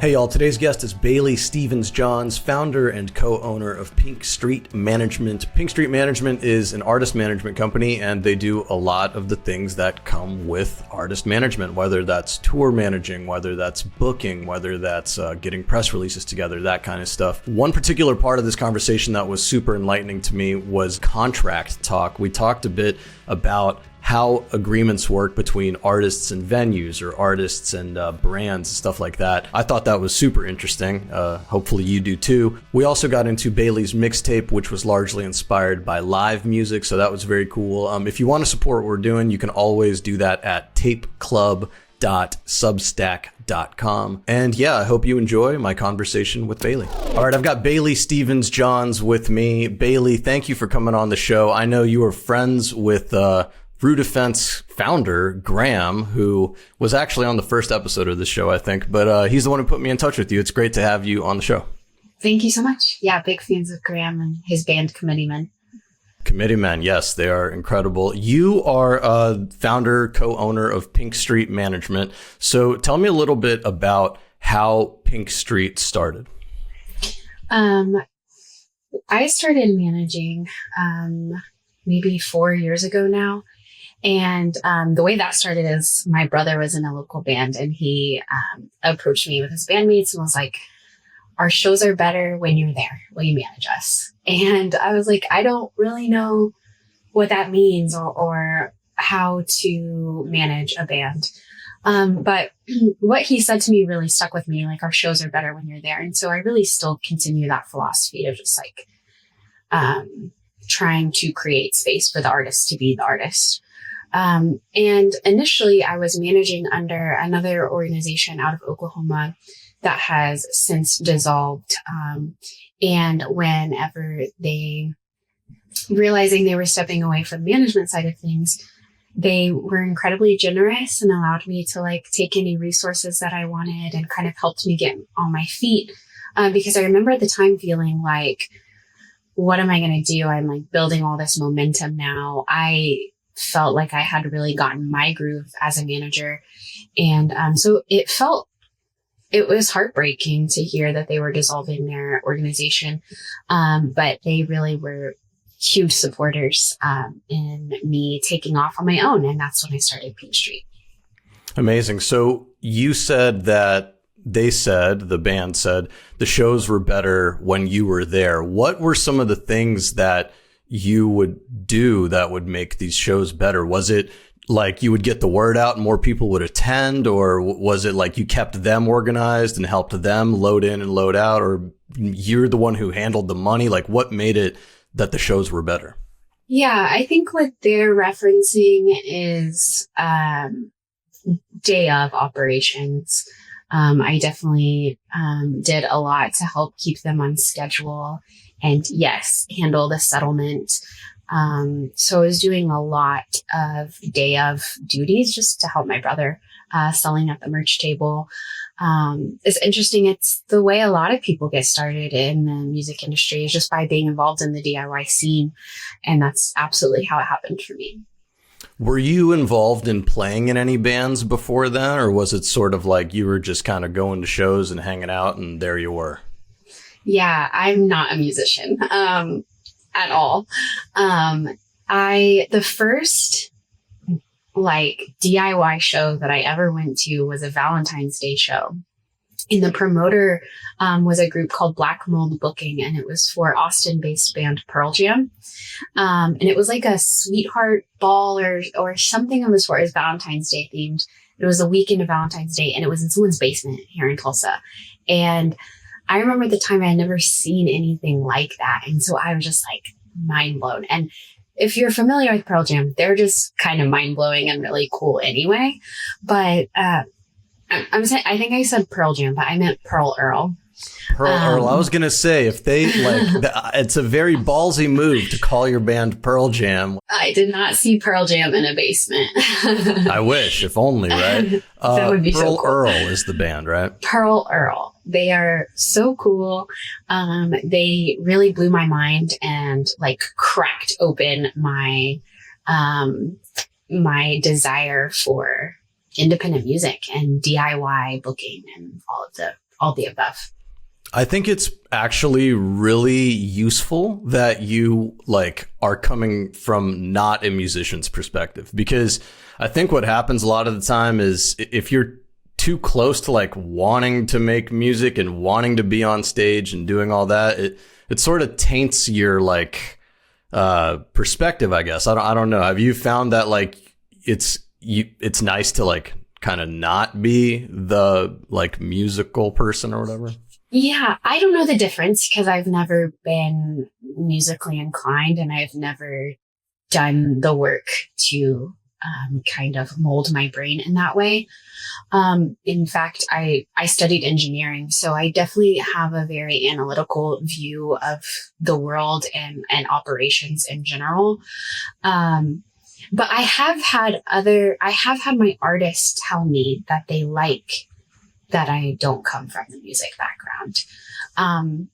Hey y'all, today's guest is Bailey Stevens-Johns, founder and co-owner of Pink Street Management. Pink Street Management is an artist management company, and they do a lot of the things that come with artist management, whether that's tour managing, whether that's booking, whether that's getting press releases together, that kind of stuff. One particular part of this conversation that was super enlightening to me was contract talk. We talked a bit about how agreements work between artists and venues, or artists and brands, stuff like that. I thought that was super interesting. Hopefully you do too. We also got into Bailey's mixtape, which was largely inspired by live music, so that was very cool. If you want to support what we're doing, you can always do that at tapeclub.substack.com. And yeah, I hope you enjoy my conversation with Bailey. All right, I've got Bailey Stevens-Johns with me. Bailey, thank you for coming on the show. I know you are friends with Rue Defense founder Graham, who was actually on the first episode of this show, I think, but he's the one who put me in touch with you. It's great to have you on the show. Thank you so much. Yeah, big fans of Graham and his band Committeemen. Committeemen, yes, they are incredible. You are a founder, co-owner of Pink Street Management. So tell me a little bit about how Pink Street started. I started managing maybe 4 years ago now. And the way that started is my brother was in a local band, and he approached me with his bandmates and was like, our shows are better when you're there. Will you manage us? And I was like, I don't really know what that means or how to manage a band. But what he said to me really stuck with me, like, our shows are better when you're there. And so I really still continue that philosophy of just like trying to create space for the artist to be the artist. And initially I was managing under another organization out of Oklahoma that has since dissolved. And whenever they, realizing they were stepping away from the management side of things, they were incredibly generous and allowed me to like take any resources that I wanted and kind of helped me get on my feet. Because I remember at the time feeling like, what am I going to do? I'm like building all this momentum now. I felt like I had really gotten my groove as a manager. And so it was heartbreaking to hear that they were dissolving their organization. But they really were huge supporters in me taking off on my own. And that's when I started Pink Street. Amazing. So you said that the band said the shows were better when you were there. What were some of the things that you would do that would make these shows better? Was it like you would get the word out and more people would attend, or was it like you kept them organized and helped them load in and load out, or you're the one who handled the money? Like, what made it that the shows were better? Yeah, I think what they're referencing is day of operations. I definitely did a lot to help keep them on schedule and, yes, handle the settlement. So I was doing a lot of day of duties just to help my brother, selling at the merch table. It's interesting. It's the way a lot of people get started in the music industry, is just by being involved in the DIY scene. And that's absolutely how it happened for me. Were you involved in playing in any bands before then, or was it sort of like you were just kind of going to shows and hanging out and there you were? Yeah, I'm not a musician at all. The first like DIY show that I ever went to was a Valentine's Day show. And the promoter was a group called Black Mold Booking, and it was for Austin-based band Pearl Jam. And it was like a sweetheart ball or something of the sort. It was Valentine's Day themed. It was the weekend of Valentine's Day, and it was in someone's basement here in Tulsa. And I remember at the time I had never seen anything like that. And so I was just like mind blown. And if you're familiar with Pearl Jam, they're just kind of mind blowing and really cool anyway. But I'm saying, I think I said Pearl Jam, but I meant Pearl Earl. Pearl Earl. I was going to say, if they it's a very ballsy move to call your band Pearl Jam. I did not see Pearl Jam in a basement. I wish, if only, right? That would be Pearl so cool. Earl is the band, right? Pearl Earl. They are so cool. They really blew my mind and like cracked open my my desire for independent music and DIY booking and all of the all the above. I think it's actually really useful that you like are coming from not a musician's perspective, because I think what happens a lot of the time is if you're too close to like wanting to make music and wanting to be on stage and doing all that, it sort of taints your like perspective, I guess. I don't know. Have you found that like it's nice to like kind of not be the like musical person or whatever? Yeah, I don't know the difference because I've never been musically inclined and I've never done the work to kind of mold my brain in that way. In fact, I studied engineering, so I definitely have a very analytical view of the world and operations in general. But I have had my artists tell me that they like that I don't come from the music background. I'm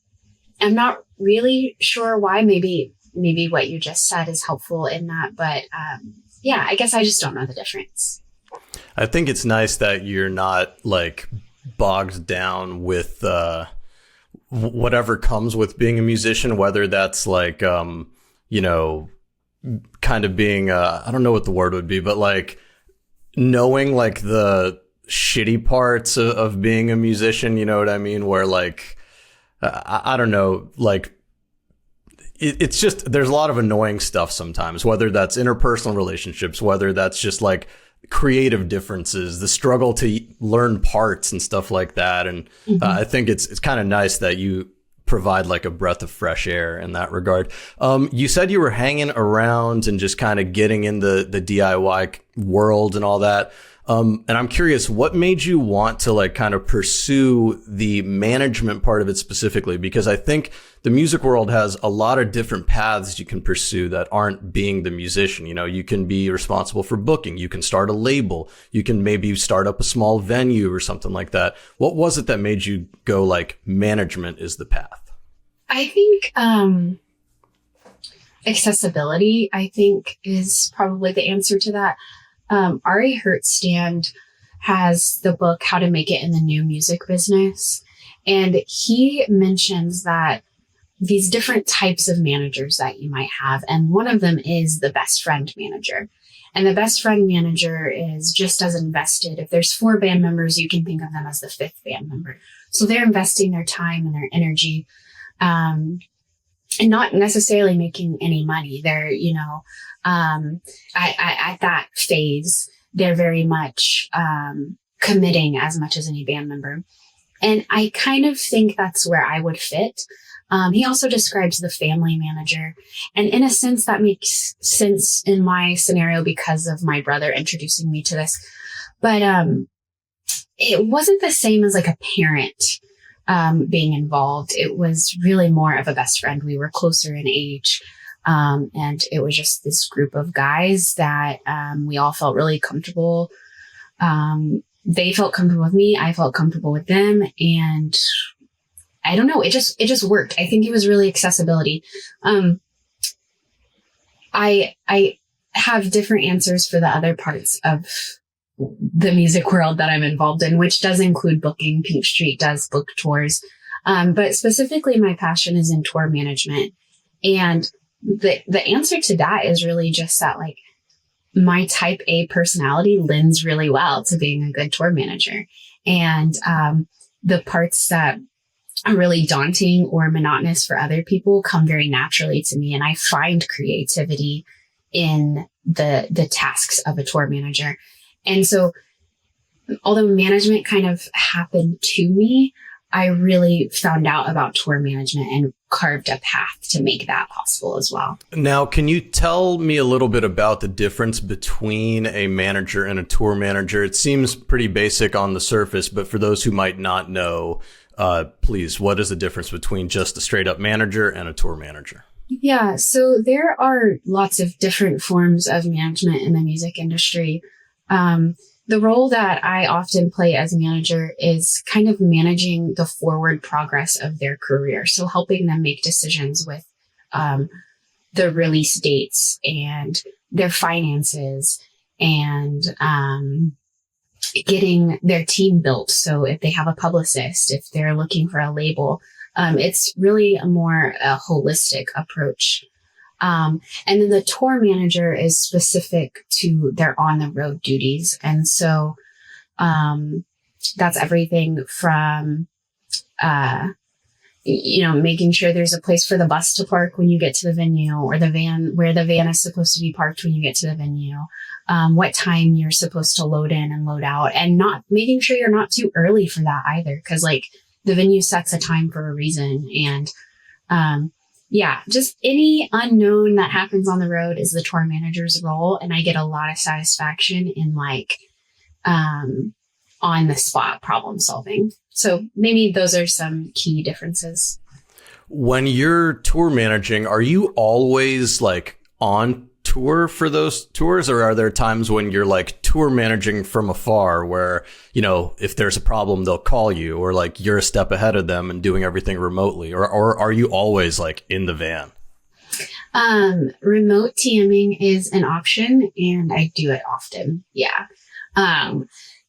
not really sure why. Maybe what you just said is helpful in that, but yeah, I guess I just don't know the difference. I think it's nice that you're not like bogged down with whatever comes with being a musician, whether that's like, you know, kind of being, I don't know what the word would be, but like knowing like the shitty parts of being a musician, you know what I mean? Where like, I don't know, like it's just, there's a lot of annoying stuff sometimes, whether that's interpersonal relationships, whether that's just like creative differences, the struggle to learn parts and stuff like that. And I think it's kind of nice that you provide like a breath of fresh air in that regard. You said you were hanging around and just kind of getting in the DIY world and all that. And I'm curious, what made you want to like kind of pursue the management part of it specifically? Because I think the music world has a lot of different paths you can pursue that aren't being the musician. You know, you can be responsible for booking. You can start a label. You can maybe start up a small venue or something like that. What was it that made you go like management is the path? I think accessibility, I think, is probably the answer to that. Ari Hertzstand has the book, How to Make It in the New Music Business. And he mentions that these different types of managers that you might have. And one of them is the best friend manager. And the best friend manager is just as invested. If there's 4 band members, you can think of them as the 5th band member. So they're investing their time and their energy, and not necessarily making any money. They're, you know, at that phase, they're very much committing as much as any band member. And I kind of think that's where I would fit. He also describes the family manager. And in a sense, that makes sense in my scenario because of my brother introducing me to this. But it wasn't the same as like a parent being involved. It was really more of a best friend. We were closer in age. And it was just this group of guys that we all felt really comfortable. They felt comfortable with me. I felt comfortable with them. And I don't know, it just worked. I think it was really accessibility. I have different answers for the other parts of the music world that I'm involved in, which does include booking. Pink Street does book tours. But specifically my passion is in tour management. And the answer to that is really just that, like, my type A personality lends really well to being a good tour manager. And the parts that are really daunting or monotonous for other people come very naturally to me. And I find creativity in the tasks of a tour manager. And so although management kind of happened to me, I really found out about tour management and carved a path to make that possible as well. Now, can you tell me a little bit about the difference between a manager and a tour manager? It seems pretty basic on the surface, but for those who might not know, please, what is the difference between just a straight up manager and a tour manager? Yeah, so there are lots of different forms of management in the music industry. The role that I often play as manager is kind of managing the forward progress of their career. So helping them make decisions with the release dates and their finances and getting their team built. So if they have a publicist, if they're looking for a label, it's really a more holistic approach. And then the tour manager is specific to their on the road duties. And so that's everything from, making sure there's a place for the bus to park when you get to the venue, or the van, where the van is supposed to be parked when you get to the venue, what time you're supposed to load in and load out, and not making sure you're not too early for that either. Cause like the venue sets a time for a reason. And, just any unknown that happens on the road is the tour manager's role. And I get a lot of satisfaction in like, on the spot problem solving. So maybe those are some key differences. When you're tour managing, are you always like on tour for those tours, or are there times when you're like tour managing from afar where, if there's a problem, they'll call you, or like you're a step ahead of them and doing everything remotely, or are you always like in the van? Remote TMing is an option, and I do it often. Yeah.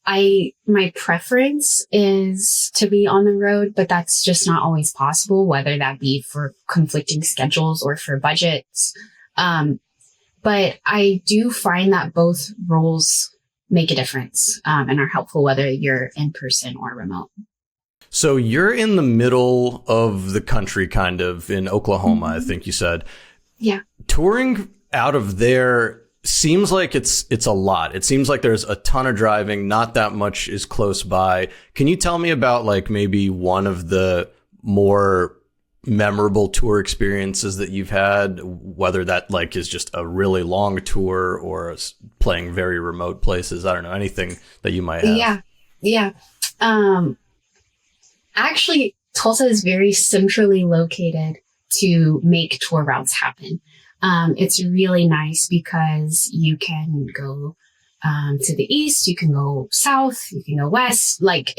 My preference is to be on the road, but that's just not always possible, whether that be for conflicting schedules or for budgets. But I do find that both roles make a difference, and are helpful whether you're in person or remote. So you're in the middle of the country, kind of in Oklahoma, I think you said. Yeah. Touring out of there seems like it's a lot. It seems like there's a ton of driving, not that much is close by. Can you tell me about like maybe one of the more memorable tour experiences that you've had, whether that like is just a really long tour or playing very remote places? I don't know, anything that you might have. Yeah. Actually, Tulsa is very centrally located to make tour routes happen. It's really nice because you can go to the east, you can go south, you can go west. Like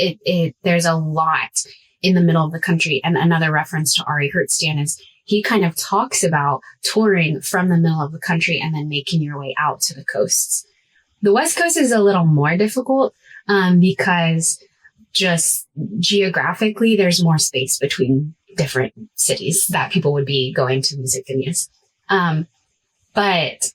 there's a lot in the middle of the country. And another reference to Ari Hertzstan is he kind of talks about touring from the middle of the country and then making your way out to the coasts. The West Coast is a little more difficult because just geographically, there's more space between different cities that people would be going to music venues. But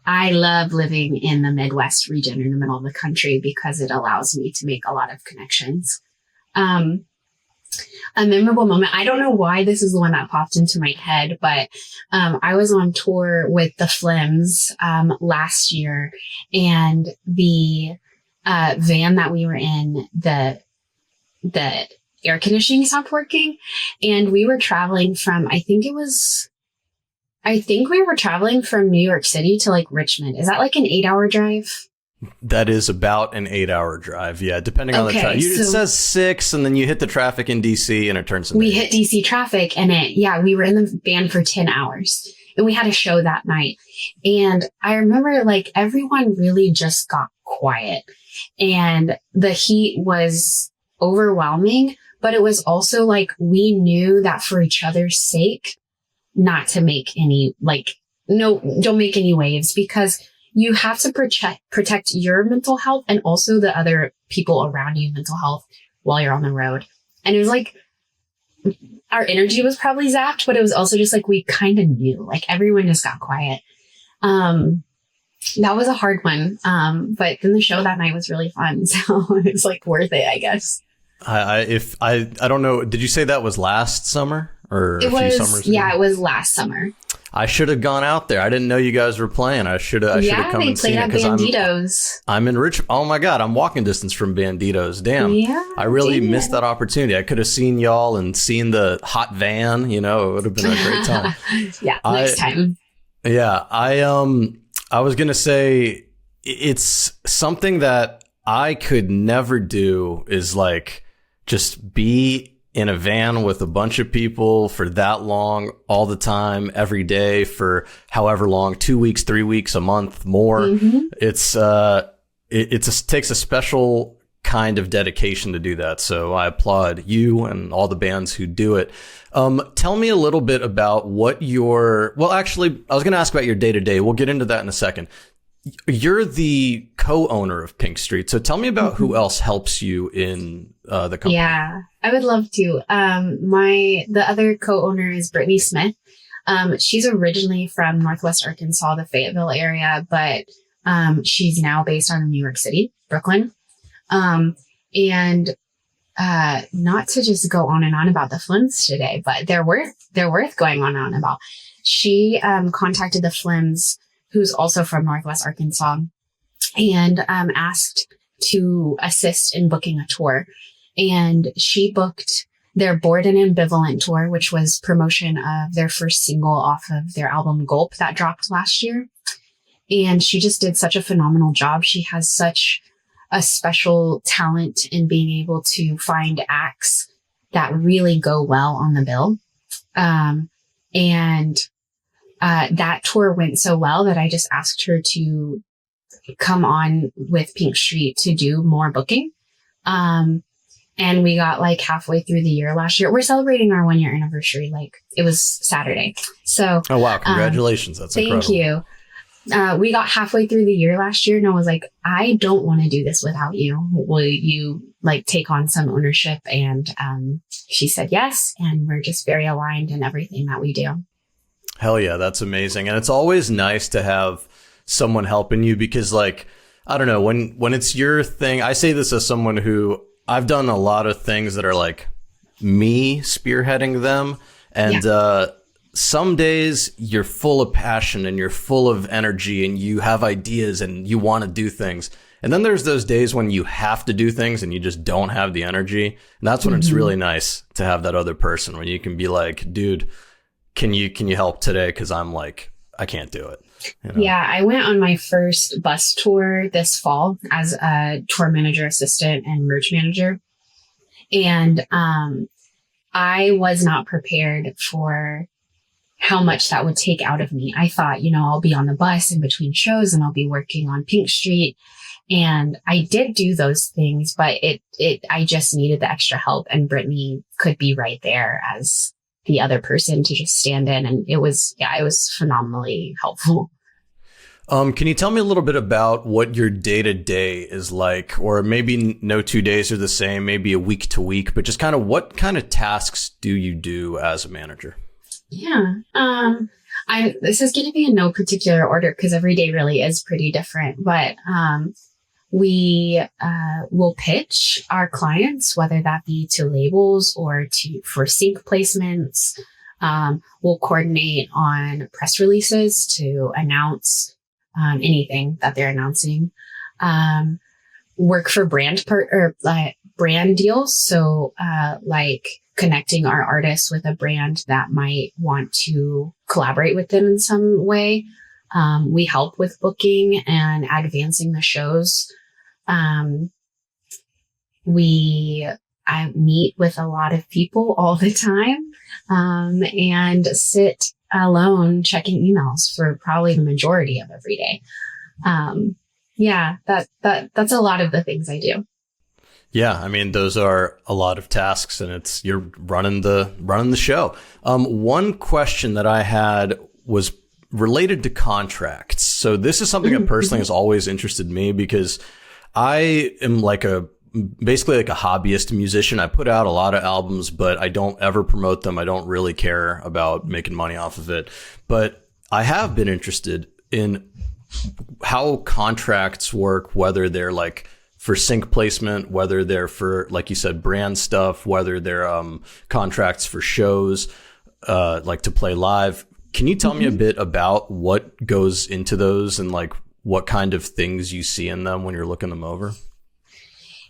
I love living in the Midwest region in the middle of the country because it allows me to make a lot of connections. A memorable moment. I don't know why this is the one that popped into my head, but I was on tour with the Phlegms last year, and the van that we were in, the air conditioning stopped working, and we were traveling from, I think we were traveling from New York City to like Richmond. Is that like an 8-hour drive? That is about an 8-hour drive. Yeah. Depending on the traffic. It says 6 and then you hit the traffic in DC and it turns into we hit DC traffic and we were in the van for 10 hours and we had a show that night. And I remember like everyone really just got quiet and the heat was overwhelming, but it was also like, we knew that for each other's sake, not to make any, don't make any waves, because you have to protect your mental health and also the other people around you mental health while you're on the road. And it was like, our energy was probably zapped, but it was also just like, we kind of knew, like everyone just got quiet. That was a hard one. But then the show that night was really fun. So it's like worth it, I guess. I don't know. Did you say that was last summer or a few summers ago? Yeah, it was last summer. I should have gone out there. I didn't know you guys were playing. I should have come and seen it. Yeah, they played at Banditos. I'm in Richmond. Oh my God, I'm walking distance from Banditos. Damn. Yeah. I really missed that opportunity. I could have seen y'all and seen the hot van. You know, it would have been a great time. Yeah, next time. Yeah, I was gonna say it's something that I could never do is like just be in a van with a bunch of people for that long, all the time, every day for however long, 2 weeks, 3 weeks, a month, more. Mm-hmm. It takes a special kind of dedication to do that. So I applaud you and all the bands who do it. Tell me a little bit about what actually, I was going to ask about your day to day. We'll get into that in a second. you're the co-owner of Pink Street. So tell me about who else helps you in the company. Yeah, I would love to. The other co-owner is Brittany Smith. She's originally from Northwest Arkansas, the Fayetteville area, but she's now based on New York City, Brooklyn. And not to just go on and on about the Phlegms today, but they're worth going on and on about. She contacted the Phlegms, who's also from Northwest Arkansas, and asked to assist in booking a tour. And she booked their Bored and Ambivalent tour, which was promotion of their first single off of their album Gulp that dropped last year. And she just did such a phenomenal job. She has such a special talent in being able to find acts that really go well on the bill. That tour went so well that I just asked her to come on with Pink Street to do more booking. And we got like halfway through the year last year. We're celebrating our 1-year anniversary. Like it was Saturday. So, oh, wow. Congratulations. That's incredible. Thank you. We got halfway through the year last year and I was like, I don't want to do this without you. Will you like take on some ownership? And she said yes. And we're just very aligned in everything that we do. Hell yeah. That's amazing. And it's always nice to have someone helping you because like, I don't know, when it's your thing, I say this as someone who I've done a lot of things that are like me spearheading them. And, some days you're full of passion and you're full of energy and you have ideas and you want to do things. And then there's those days when you have to do things and you just don't have the energy. And that's when it's really nice to have that other person when you can be like, dude, can you help today? Cause I'm like, I can't do it. You know? Yeah. I went on my first bus tour this fall as a tour manager assistant and merch manager. And, I was not prepared for how much that would take out of me. I thought, I'll be on the bus in between shows and I'll be working on Pink Street. And I did do those things, but I just needed the extra help and Brittany could be right there as the other person to just stand in. And it was phenomenally helpful. Can you tell me a little bit about what your day-to-day is like, or maybe no 2 days are the same, maybe a week to week, but just kind of what kind of tasks do you do as a manager? Yeah. This is going to be in no particular order because every day really is pretty different, but, we, will pitch our clients, whether that be to labels or for sync placements. We'll coordinate on press releases to announce, anything that they're announcing, work for brand deals. So, like, connecting our artists with a brand that might want to collaborate with them in some way. We help with booking and advancing the shows. I meet with a lot of people all the time, and sit alone checking emails for probably the majority of every day. That's a lot of the things I do. Yeah, I mean, those are a lot of tasks and you're running the show. One question that I had was related to contracts. So this is something that personally has always interested me because I am basically like a hobbyist musician. I put out a lot of albums, but I don't ever promote them. I don't really care about making money off of it. But I have been interested in how contracts work, whether they're like for sync placement, whether they're for, like you said, brand stuff, whether they're contracts for shows, like to play live. Can you tell me a bit about what goes into those and like what kind of things you see in them when you're looking them over?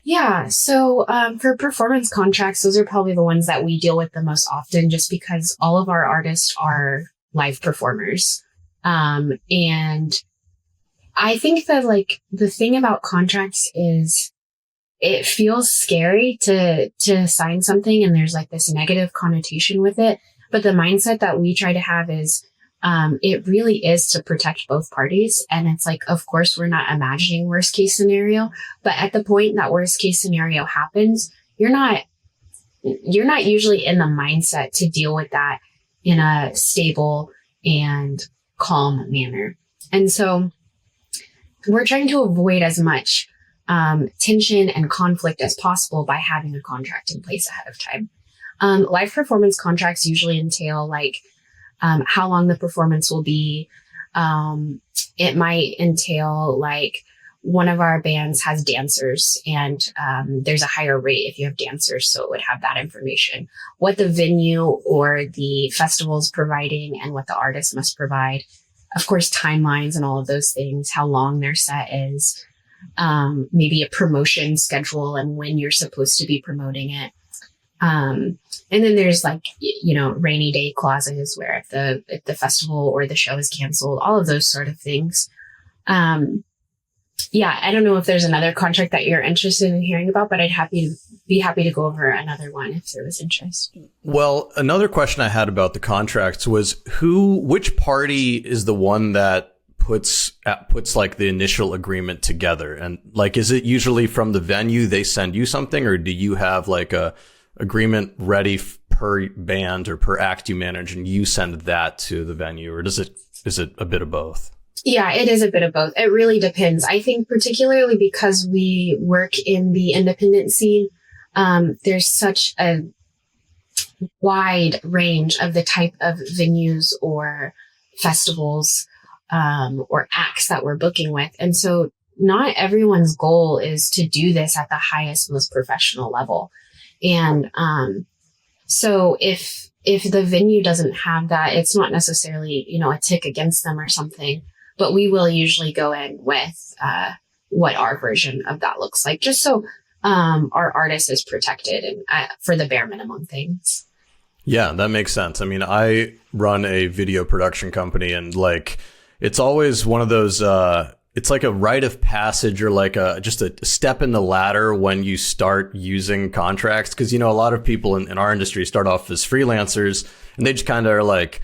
Yeah. So for performance contracts, those are probably the ones that we deal with the most often just because all of our artists are live performers. And I think that like the thing about contracts is it feels scary to sign something and there's like this negative connotation with it. But the mindset that we try to have is it really is to protect both parties. And it's like, of course, we're not imagining worst case scenario, but at the point that worst case scenario happens, you're not usually in the mindset to deal with that in a stable and calm manner. And so we're trying to avoid as much tension and conflict as possible by having a contract in place ahead of time. Live performance contracts usually entail like how long the performance will be. It might entail like one of our bands has dancers and there's a higher rate if you have dancers. So it would have that information, what the venue or the festival is providing and what the artist must provide. Of course, timelines and all of those things, how long their set is, maybe a promotion schedule and when you're supposed to be promoting it. And then there's like, rainy day clauses where if the festival or the show is canceled, all of those sort of things. I don't know if there's another contract that you're interested in hearing about, but I'd be happy to go over another one if there was interest. Well, another question I had about the contracts was which party is the one that puts like the initial agreement together? And like, is it usually from the venue, they send you something, or do you have like a agreement ready per band or per act you manage and you send that to the venue, or is it a bit of both? Yeah, it is a bit of both. It really depends. I think particularly because we work in the independent scene, there's such a wide range of the type of venues or festivals or acts that we're booking with. And so not everyone's goal is to do this at the highest, most professional level. And so if the venue doesn't have that, it's not necessarily, a tick against them or something. But we will usually go in with what our version of that looks like, just so our artist is protected and for the bare minimum things. Yeah, that makes sense. I mean, I run a video production company, and like, it's always one of those, it's like a rite of passage or like just a step in the ladder when you start using contracts. Cause, a lot of people in our industry start off as freelancers and they just kind of are like,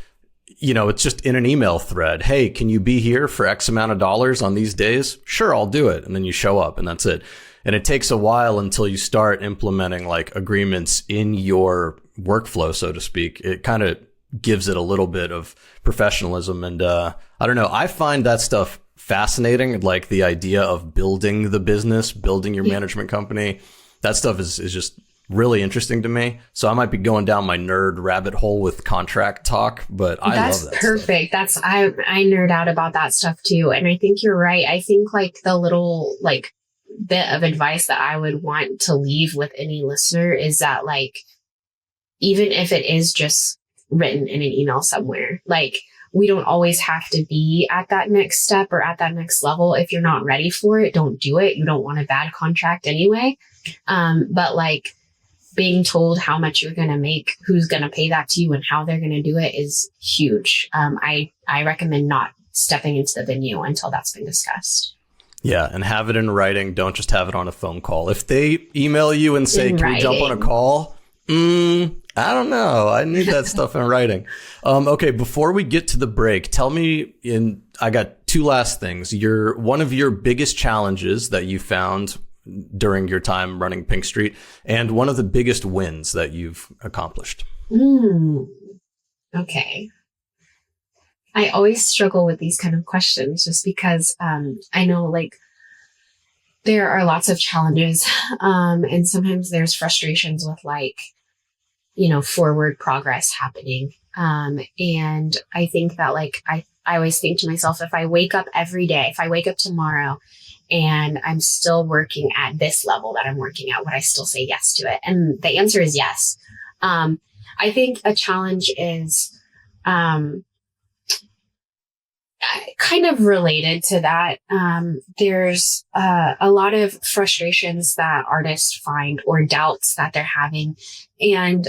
it's just in an email thread. Hey, can you be here for X amount of dollars on these days? Sure, I'll do it. And then you show up and that's it. And it takes a while until you start implementing like agreements in your workflow, so to speak. It kind of gives it a little bit of professionalism. And I don't know, I find that stuff fascinating. Like the idea of building the business, building your management company. That stuff is just really interesting to me. So I might be going down my nerd rabbit hole with contract talk, but I love that. That's perfect. I nerd out about that stuff too. And I think you're right. I think like the little like bit of advice that I would want to leave with any listener is that like, even if it is just written in an email somewhere, like we don't always have to be at that next step or at that next level. If you're not ready for it, don't do it. You don't want a bad contract anyway. But like, being told how much you're going to make, who's going to pay that to you and how they're going to do it is huge. I recommend not stepping into the venue until that's been discussed. Yeah. And have it in writing. Don't just have it on a phone call. If they email you and say, can we jump on a call? I don't know. I need that stuff in writing. Okay. Before we get to the break, tell me I got two last things. One of your biggest challenges that you found during your time running Pink Street, and one of the biggest wins that you've accomplished. Okay. I always struggle with these kind of questions just because I know like there are lots of challenges and sometimes there's frustrations with like, forward progress happening. And I think that like, I always think to myself, if I wake up every day, if I wake up tomorrow and I'm still working at this level that I'm working at, would I still say yes to it? And the answer is yes. I think a challenge is kind of related to that. There's a lot of frustrations that artists find or doubts that they're having. And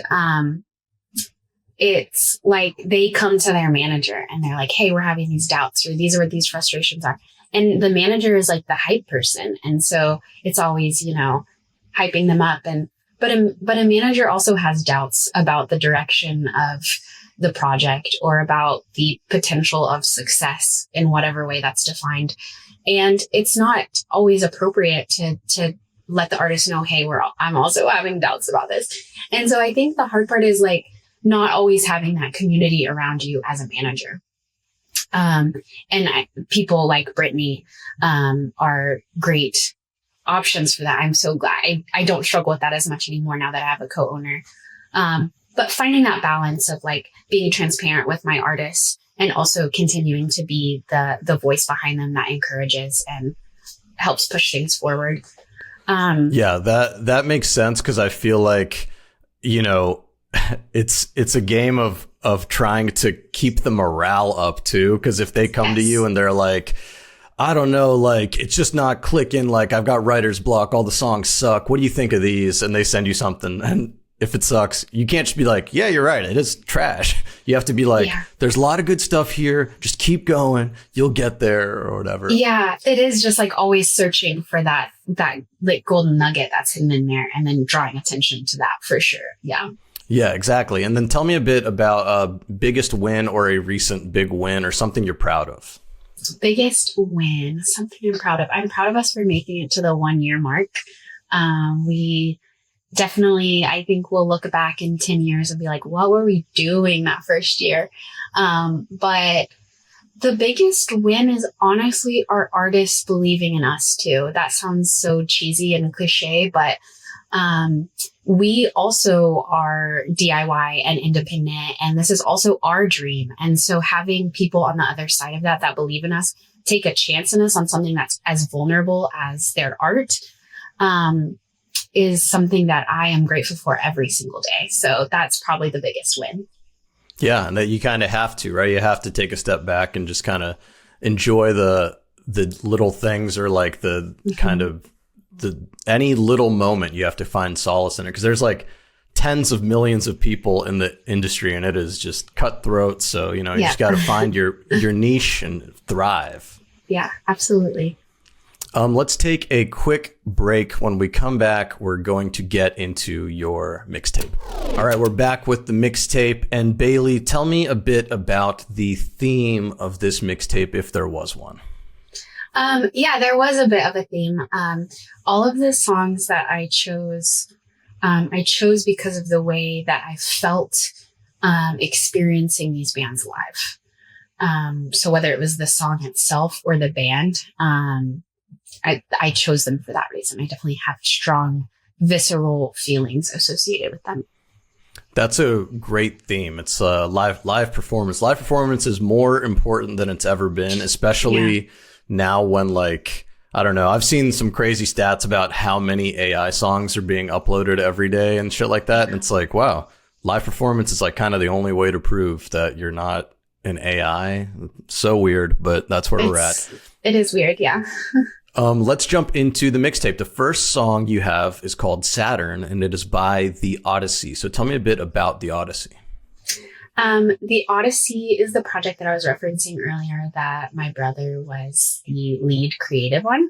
it's like they come to their manager and they're like, hey, we're having these doubts, or these are what these frustrations are. And the manager is like the hype person. And so it's always, hyping them up. But a manager also has doubts about the direction of the project or about the potential of success in whatever way that's defined. And it's not always appropriate to let the artist know, hey, I'm also having doubts about this. And so I think the hard part is like not always having that community around you as a manager. People like Brittany are great options for that. I'm so glad. I don't struggle with that as much anymore now that I have a co-owner. But finding that balance of like being transparent with my artists and also continuing to be the voice behind them that encourages and helps push things forward. Yeah, that makes sense, because I feel like, you know, it's a game of trying to keep the morale up too. Because if they come to you and they're like, I don't know, like, it's just not clicking, like, I've got writer's block, all the songs suck, what do you think of these? And they send you something, and if it sucks, you can't just be like, yeah, you're right, it is trash. You have to be like, there's a lot of good stuff here, just keep going, you'll get there, or whatever. Yeah, it is just like always searching for that like golden nugget that's hidden in there, and then drawing attention to that for sure. Yeah, exactly. And then tell me a bit about a biggest win or a recent big win or something you're proud of. Biggest win, something I'm proud of. I'm proud of us for making it to the 1 year mark. We definitely, I think we'll look back in 10 years and be like, what were we doing that first year? But the biggest win is honestly our artists believing in us too. That sounds so cheesy and cliche, but we also are DIY and independent, and this is also our dream. And so having people on the other side of that believe in us, take a chance in us on something that's as vulnerable as their art, is something that I am grateful for every single day. So that's probably the biggest win. Yeah, and that you kind of have to, right? You have to take a step back and just kind of enjoy the little things, or like the kind of any little moment you have to find solace in it, because there's like tens of millions of people in the industry, and it is just cutthroat. So, you know, you just got to find your niche and thrive. Yeah, absolutely. Let's take a quick break. When we come back, we're going to get into your mixtape. All right, we're back with the mixtape. And Bailey, tell me a bit about the theme of this mixtape, if there was one. Yeah, there was a bit of a theme. All of the songs that I chose because of the way that I felt experiencing these bands live. So whether it was the song itself or the band, I chose them for that reason. I definitely have strong, visceral feelings associated with them. That's a great theme. It's live performance. Live performance is more important than it's ever been, especially now when, like, I don't know, I've seen some crazy stats about how many AI songs are being uploaded every day and shit like that. And it's like, wow, live performance is like kind of the only way to prove that you're not an AI. So weird, but that's where we're at. It is weird, yeah. Let's jump into the mixtape. The first song you have is called Saturn, and it is by the Odyssey. So tell me a bit about the Odyssey. The Odyssey is the project that I was referencing earlier that my brother was the lead creative on.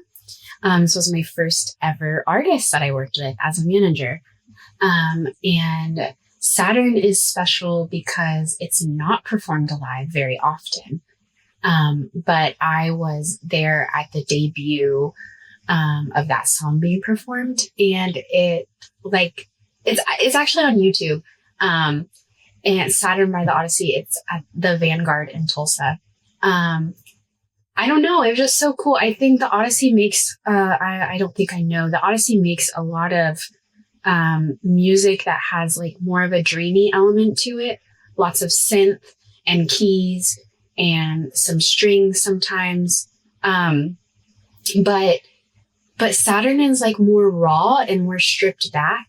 This was my first ever artist that I worked with as a manager. And Saturn is special because it's not performed live very often. But I was there at the debut of that song being performed, and it's actually on YouTube. And Saturn by the Odyssey, it's at the Vanguard in Tulsa. I don't know, it was just so cool. I think the Odyssey makes the Odyssey makes a lot of music that has like more of a dreamy element to it, lots of synth and keys and some strings sometimes. But Saturn is like more raw and more stripped back.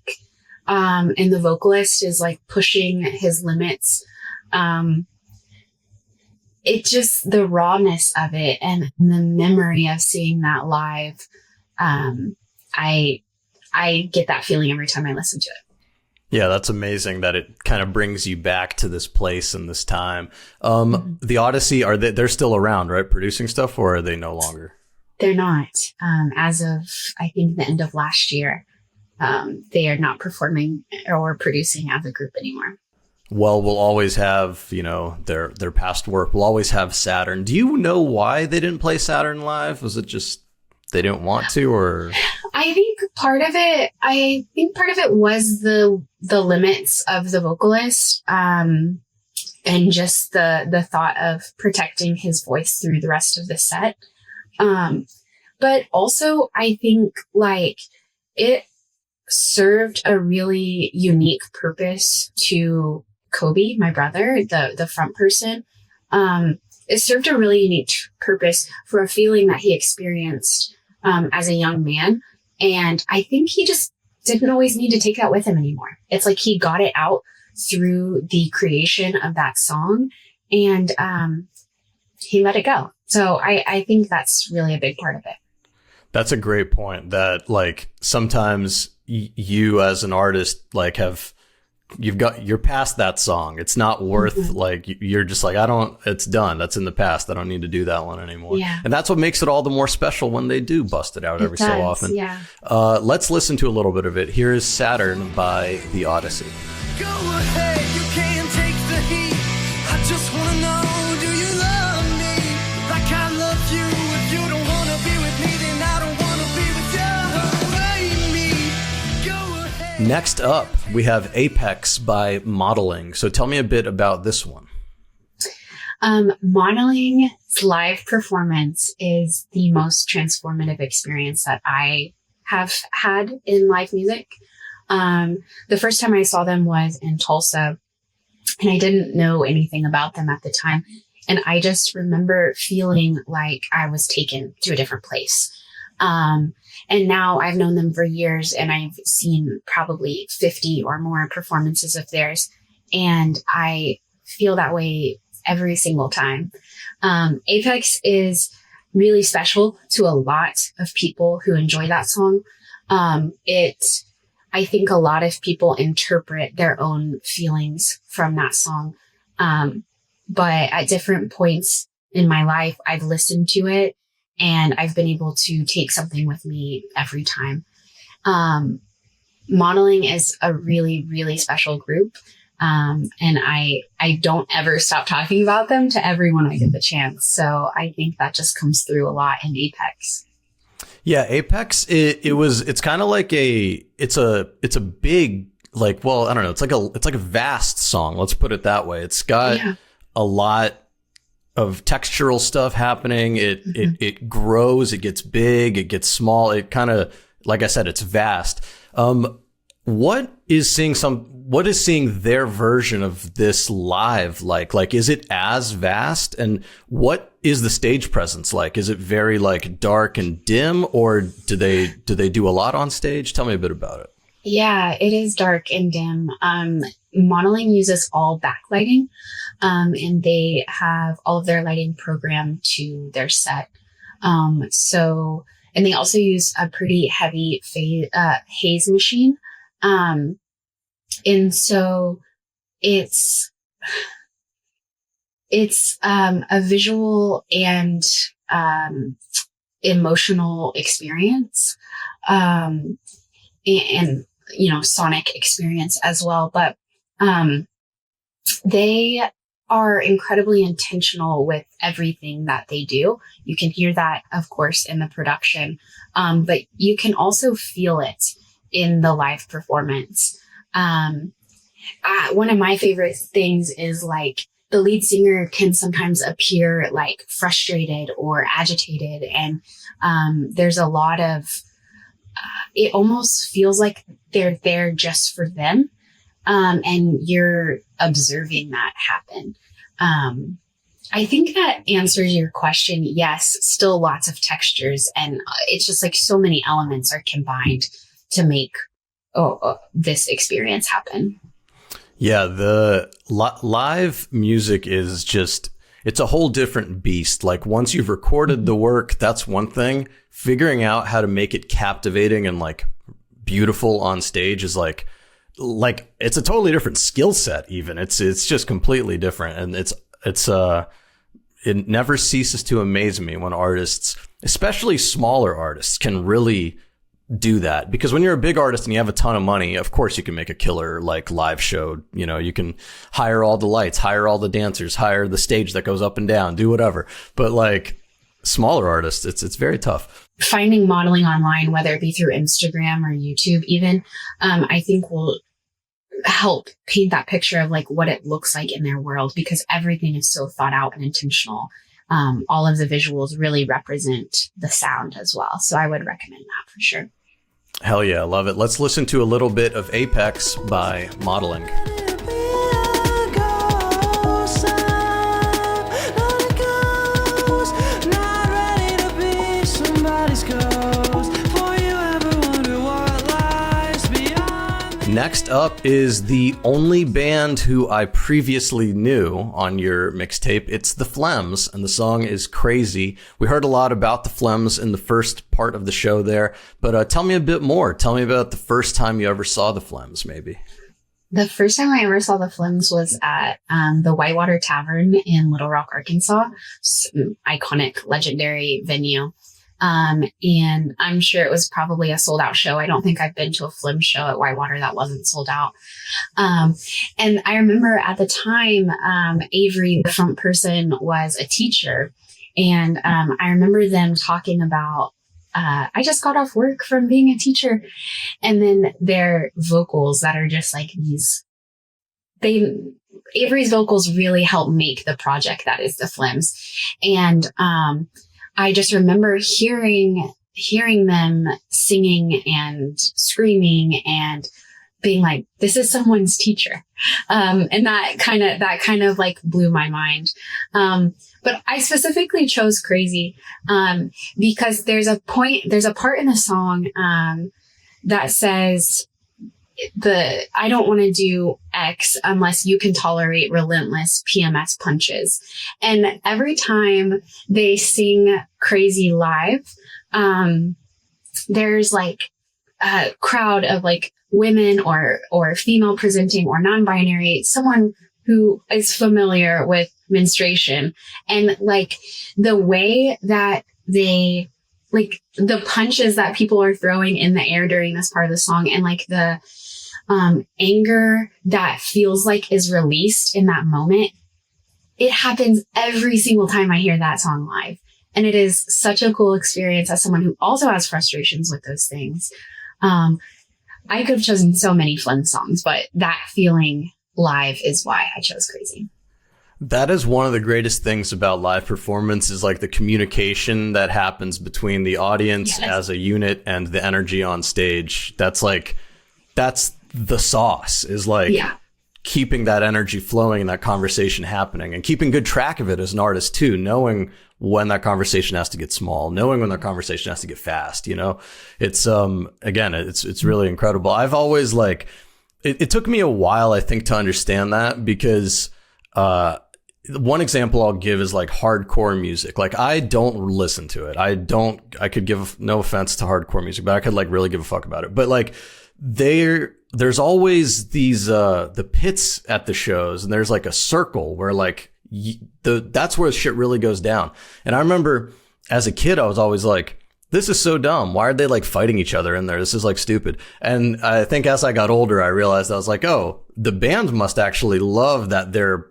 And the vocalist is like pushing his limits. It just, the rawness of it and the memory of seeing that live. I get that feeling every time I listen to it. Yeah, that's amazing that it kind of brings you back to this place and this time. The Odyssey, they're still around, right? Producing stuff, or are they no longer? They're not. As of, I think, the end of last year, they are not performing or producing as a group anymore. Well, we'll always have, their past work. We'll always have Saturn. Do you know why they didn't play Saturn live? Was it just they didn't want to, or? I think part of it was the limits of the vocalist. and just the thought of protecting his voice through the rest of the set. But also I think like it served a really unique purpose to Kobe, my brother, the front person. It served a really unique purpose for a feeling that he experienced as a young man. And I think he just didn't always need to take that with him anymore. It's like he got it out through the creation of that song, and he let it go. So I think that's really a big part of it. That's a great point, that like sometimes you as an artist like you're past that song. It's not worth like, you're just like, it's done. That's in the past. I don't need to do that one anymore. Yeah. And that's what makes it all the more special when they do bust it out every so often. Yeah. Let's listen to a little bit of it. Here is Saturn by the Odyssey. Go ahead, you can take the heat. I just wanna know, do you love me like I love you? If you don't wanna be with me, then I don't wanna be with you. Go ahead. Next up, we have Apex by Modeling. So tell me a bit about this one. Modeling's live performance is the most transformative experience that I have had in live music. The first time I saw them was in Tulsa, and I didn't know anything about them at the time. And I just remember feeling like I was taken to a different place. And now I've known them for years, and I've seen probably 50 or more performances of theirs. And I feel that way every single time. Apex is really special to a lot of people who enjoy that song. I think a lot of people interpret their own feelings from that song. But at different points in my life, I've listened to it and I've been able to take something with me every time. Modeling is a really, really special group. And I don't ever stop talking about them to everyone I get the chance. So I think that just comes through a lot in Apex. Yeah, Apex, it's kind of like it's a big, like, well, I don't know, it's like a vast song. Let's put it that way. It's got a lot of textural stuff happening. It grows, it gets big, it gets small. It kind of, like I said, it's vast. What is seeing their version of this live like? Like, is it as vast? And what is the stage presence like? Is it very like dark and dim, or do they do a lot on stage? Tell me a bit about it. Yeah, it is dark and dim. Modeling uses all backlighting, and they have all of their lighting programmed to their set. And they also use a pretty heavy haze machine. And so it's a visual and emotional experience, and sonic experience as well. But they are incredibly intentional with everything that they do. You can hear that, of course, in the production, but you can also feel it in the live performance. One of my favorite things is like the lead singer can sometimes appear like frustrated or agitated. And there's a lot of, it almost feels like they're there just for them. And you're observing that happen. I think that answers your question. Yes, still lots of textures. And it's just like so many elements are combined to make this experience happen. Yeah, the live music is just, it's a whole different beast. Like, once you've recorded the work, that's one thing. Figuring out how to make it captivating and like beautiful on stage is like it's a totally different skill set. Even it's just completely different, and it never ceases to amaze me when artists, especially smaller artists, can really do that. Because when you're a big artist and you have a ton of money, of course you can make a killer like live show. You know, you can hire all the lights, hire all the dancers, hire the stage that goes up and down, do whatever. But like smaller artists, it's very tough. Finding modeling online, whether it be through Instagram or YouTube even, I think will help paint that picture of like what it looks like in their world, because everything is so thought out and intentional. All of the visuals really represent the sound as well. So I would recommend that for sure. Hell yeah, I love it. Let's listen to a little bit of Apex by Modeling. Next up is the only band who I previously knew on your mixtape. It's the Phlegms, and the song is Crazy. We heard a lot about the Phlegms in the first part of the show there, but tell me a bit more. Tell me about the first time you ever saw the Phlegms, maybe. The first time I ever saw the Phlegms was at the Whitewater Tavern in Little Rock, Arkansas. Iconic, legendary venue. And I'm sure it was probably a sold out show. I don't think I've been to a Phlegms show at Whitewater that wasn't sold out. And I remember at the time, Avery, the front person, was a teacher. And I remember them talking about, I just got off work from being a teacher. And then their vocals that are just like these, Avery's vocals really helped make the project that is the Phlegms. And, I just remember hearing them singing and screaming and being like, this is someone's teacher. And that kind of like blew my mind. But I specifically chose Crazy, because there's a part in the song, that says, I don't want to do X unless you can tolerate relentless PMS punches. And every time they sing Crazy live, there's like a crowd of like women or female presenting or non-binary, someone who is familiar with menstruation, and like the way that they, like the punches that people are throwing in the air during this part of the song, and like the anger that feels like is released in that moment. It happens every single time I hear that song live. And it is such a cool experience as someone who also has frustrations with those things. I could have chosen so many fun songs, but that feeling live is why I chose Crazy. That is one of the greatest things about live performance, is like the communication that happens between the audience as a unit and the energy on stage. That's the sauce, is like keeping that energy flowing and that conversation happening, and keeping good track of it as an artist too, knowing when that conversation has to get small, knowing when that conversation has to get fast, you know. It's again, it's really incredible. I've always like, it took me a while, I think, to understand that, because one example I'll give is like hardcore music. Like, I don't listen to it. I could give no offense to hardcore music, but I could like really give a fuck about it. But like, there's always these the pits at the shows, and there's like a circle where like that's where shit really goes down. And I remember as a kid, I was always like, this is so dumb. Why are they like fighting each other in there? This is like stupid. And I think as I got older, I realized, I was like, oh, the band must actually love that they're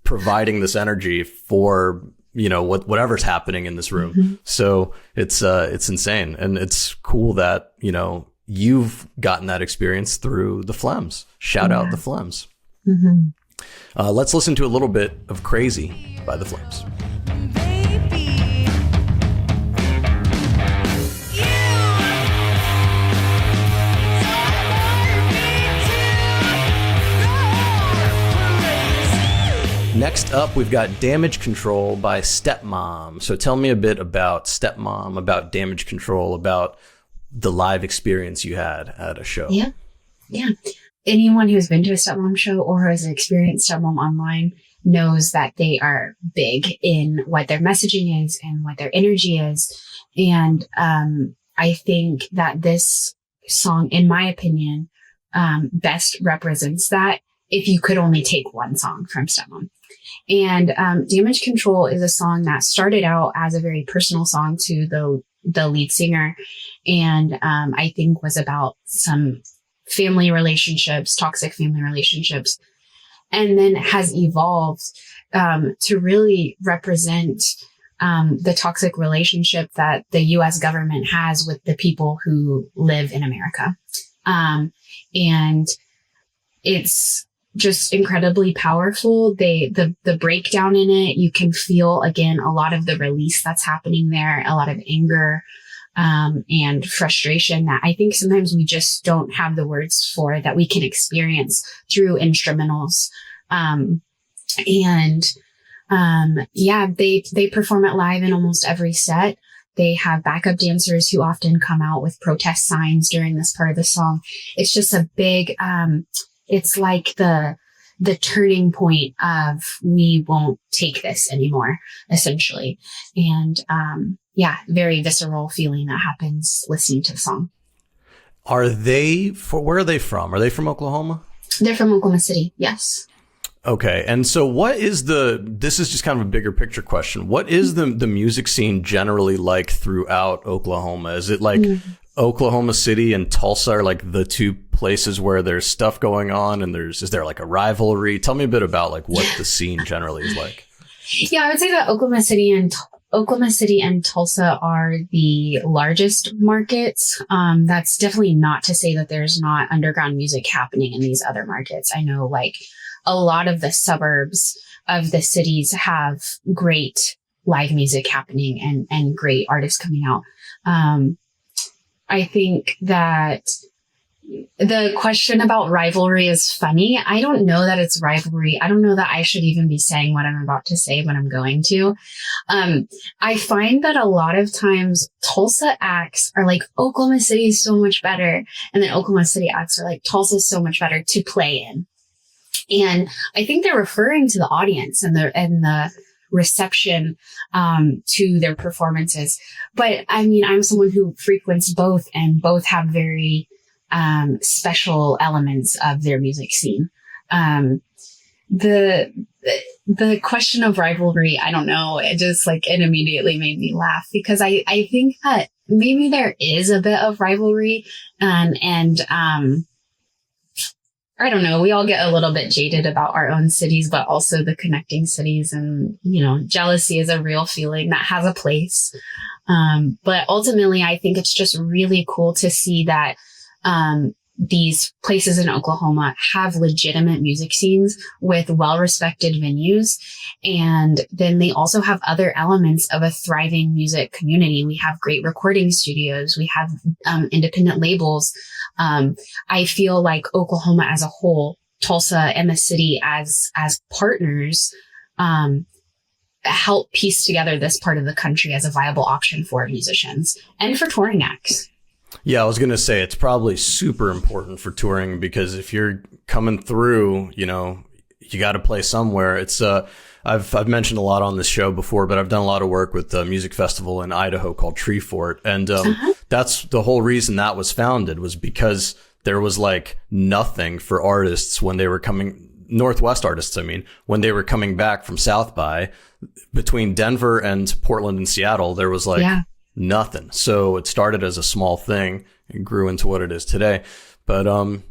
providing this energy for, you know, whatever's happening in this room. Mm-hmm. So it's insane. And it's cool that, you know, you've gotten that experience through the Phlegms. Shout out the Phlegms. Mm-hmm. Let's listen to a little bit of Crazy by the Phlegms. Next up, we've got Damage Control by Stepmom. So tell me a bit about Stepmom, about Damage Control, about the live experience you had at a show. Yeah. Anyone who's been to a Stepmom show or has experienced Stepmom online knows that they are big in what their messaging is and what their energy is. And I think that this song, in my opinion, best represents that, if you could only take one song from Stepmom. And Damage Control is a song that started out as a very personal song to the lead singer, and I think was about some family relationships, toxic family relationships, and then has evolved to really represent the toxic relationship that the U.S. government has with the people who live in America. And it's just incredibly powerful. The breakdown in it, you can feel again a lot of the release that's happening there, a lot of anger and frustration that I think sometimes we just don't have the words for, that we can experience through instrumentals. They perform it live in almost every set. They have backup dancers who often come out with protest signs during this part of the song. It's just a big, it's like the turning point of we won't take this anymore, essentially. And very visceral feeling that happens listening to the song. Where are they from? Are they from Oklahoma? They're from Oklahoma City, yes. Okay. And so this is just kind of a bigger picture question. What is the music scene generally like throughout Oklahoma? Is it like Oklahoma City and Tulsa are like the two places where there's stuff going on, and is there like a rivalry? Tell me a bit about like what the scene generally is like. Yeah, I would say that Oklahoma City and Tulsa are the largest markets. That's definitely not to say that there's not underground music happening in these other markets. I know like a lot of the suburbs of the cities have great live music happening and great artists coming out. I think that the question about rivalry is funny. I don't know that it's rivalry. I don't know that I should even be saying what I'm about to say, but I'm going to. I find that a lot of times Tulsa acts are like, Oklahoma City is so much better. And then Oklahoma City acts are like, Tulsa is so much better to play in. And I think they're referring to the audience and the reception to their performances. But I mean, I'm someone who frequents both, and both have very special elements of their music scene. The question of rivalry, I don't know, it immediately made me laugh, because I think that maybe there is a bit of rivalry, and I don't know, we all get a little bit jaded about our own cities, but also the connecting cities, and, jealousy is a real feeling that has a place. But ultimately, I think it's just really cool to see that these places in Oklahoma have legitimate music scenes with well-respected venues. And then they also have other elements of a thriving music community. We have great recording studios. We have independent labels. I feel like Oklahoma as a whole, Tulsa and the city as partners, help piece together this part of the country as a viable option for musicians and for touring acts. Yeah, I was going to say it's probably super important for touring, because if you're coming through, you got to play somewhere. It's I've mentioned a lot on this show before, but I've done a lot of work with a music festival in Idaho called Tree Fort, and that's the whole reason that was founded, was because there was like nothing for artists when they were Northwest artists, when they were coming back from South by. Between Denver and Portland and Seattle, there was nothing. So it started as a small thing and grew into what it is today. But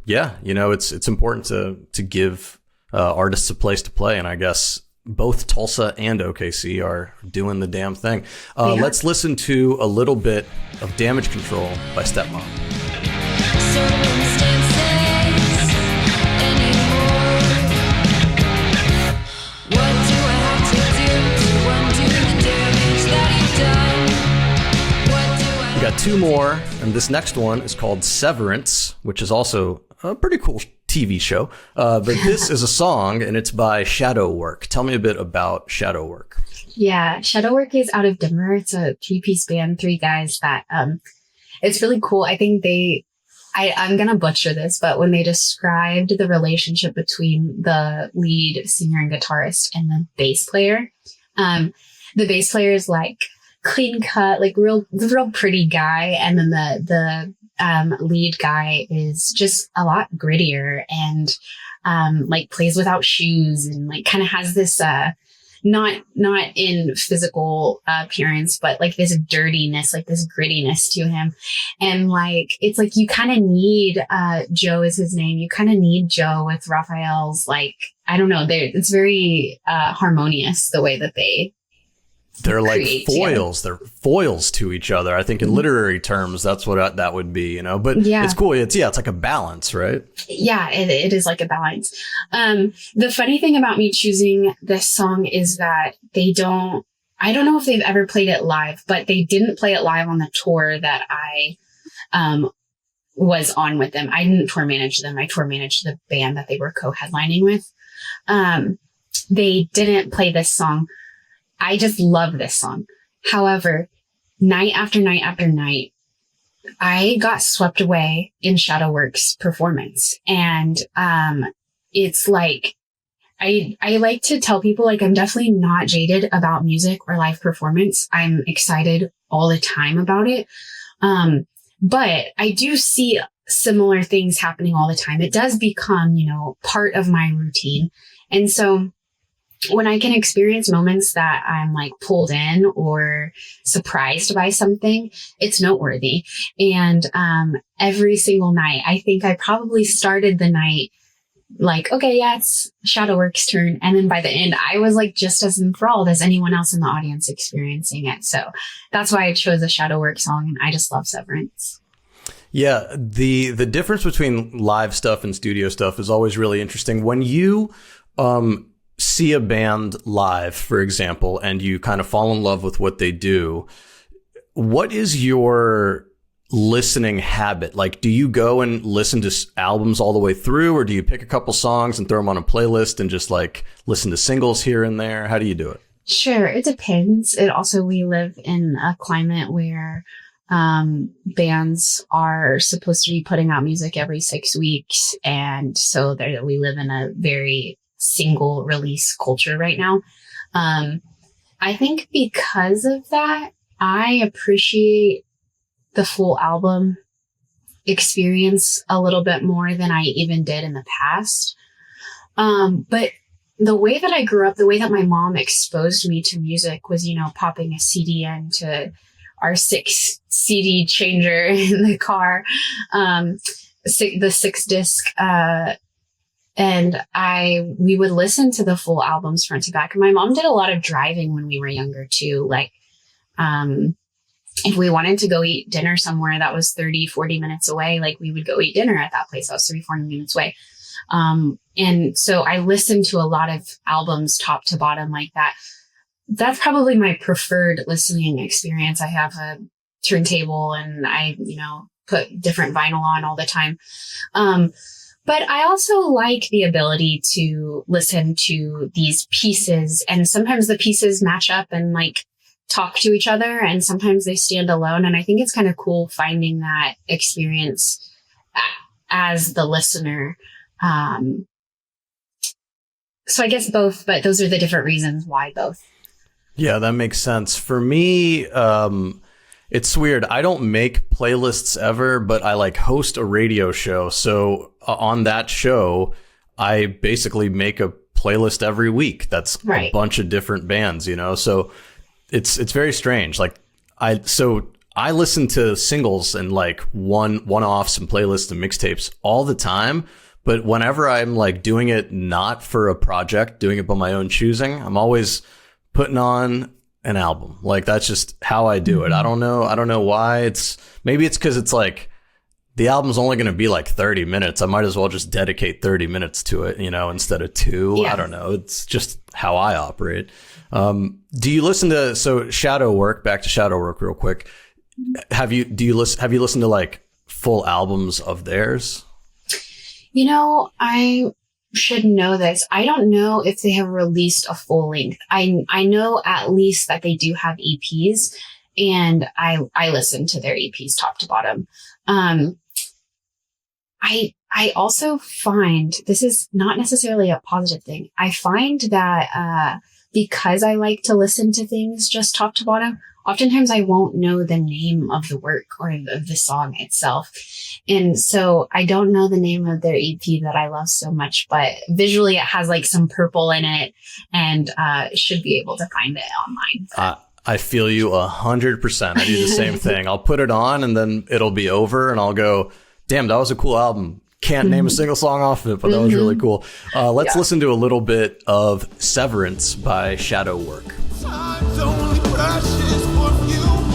it's important to give artists a place to play, and I guess both Tulsa and OKC are doing the damn thing. Let's listen to a little bit of Damage Control by Stepmom. We got two more, and this next one is called Severance, which is also a pretty cool TV show. But this is a song, and it's by Shadow Work. Tell me a bit about Shadow Work. Yeah, Shadow Work is out of Denver. It's a 3-piece band, 3 guys that it's really cool. I think I'm going to butcher this, but when they described the relationship between the lead singer and guitarist and the bass player, the bass player is like clean cut, like real pretty guy. And then the lead guy is just a lot grittier and plays without shoes and kind of has this not in physical appearance, but this dirtiness, this grittiness to him. And it's you kind of need Joe is his name. You kind of need Joe with Raphael's I don't know, it's very harmonious the way that they they're like create foils. together. They're foils to each other. I think in literary terms, that's what that would be, But it's cool. It's like a balance, right? Yeah, it is like a balance. The funny thing about me choosing this song is that I don't know if they've ever played it live, but they didn't play it live on the tour that I was on with them. I didn't tour manage them. I tour managed the band that they were co-headlining with. They didn't play this song. I just love this song. However, night after night after night, I got swept away in Shadowworks' performance. And it's like, I like to tell people, like, I'm definitely not jaded about music or live performance. I'm excited all the time about it. But I do see similar things happening all the time. It does become, part of my routine. And so when I can experience moments that I'm like pulled in or surprised by something, it's noteworthy. And every single night, I think I probably started the night like, okay, yeah, it's Shadowworks' turn. And then by the end, I was like just as enthralled as anyone else in the audience experiencing it. So that's why I chose a Shadowworks song, and I just love Severance. Yeah, the difference between live stuff and studio stuff is always really interesting. When you see a band live, for example, and you kind of fall in love with what they do, what is your listening habit? Like, do you go and listen to albums all the way through, or do you pick a couple songs and throw them on a playlist and just like listen to singles here and there? How do you do it? Sure, it depends. We live in a climate where bands are supposed to be putting out music every 6 weeks, and so we live in a very single release culture right now. I think because of that, I appreciate the full album experience a little bit more than I even did in the past. But the way that I grew up, the way that my mom exposed me to music was, popping a CD into our 6 CD changer in the car, the 6-disc, and we would listen to the full albums front to back. And my mom did a lot of driving when we were younger too. Like, if we wanted to go eat dinner somewhere that was 30-40 minutes away, like we would go eat dinner at that place that was 30-40 minutes away. And so I listened to a lot of albums top to bottom like that. That's probably my preferred listening experience. I have a turntable and I, put different vinyl on all the time. But I also like the ability to listen to these pieces, and sometimes the pieces match up and like talk to each other, and sometimes they stand alone. And I think it's kind of cool finding that experience as the listener. So I guess both, but those are the different reasons why both. Yeah, that makes sense. For me, it's weird. I don't make playlists ever, but I like host a radio show. So on that show, I basically make a playlist every week. That's right. A bunch of different bands, so it's very strange. Like I listen to singles and like one-offs and playlists and mixtapes all the time. But whenever I'm like doing it not for a project, doing it by my own choosing, I'm always putting on an album. Like that's just how I do it. I don't know why. Maybe it's because it's like the album's only going to be like 30 minutes. I might as well just dedicate 30 minutes to it, instead of 2. Yeah. I don't know. It's just how I operate. Do you listen to, back to Shadowwork real quick. Have you listened to like full albums of theirs? I should know this. I don't know if they have released a full length. I know at least that they do have EPs, and I listen to their EPs top to bottom. I also find, this is not necessarily a positive thing. I find that because I like to listen to things just top to bottom, oftentimes I won't know the name of the work or of the song itself. And so I don't know the name of their EP that I love so much, but visually it has like some purple in it, and should be able to find it online. I feel you 100%. I do the same thing. I'll put it on and then it'll be over and I'll go, damn, that was a cool album. Can't name a single song off of it, but that was really cool. Let's listen to a little bit of Severance by Shadowwork. precious perfume.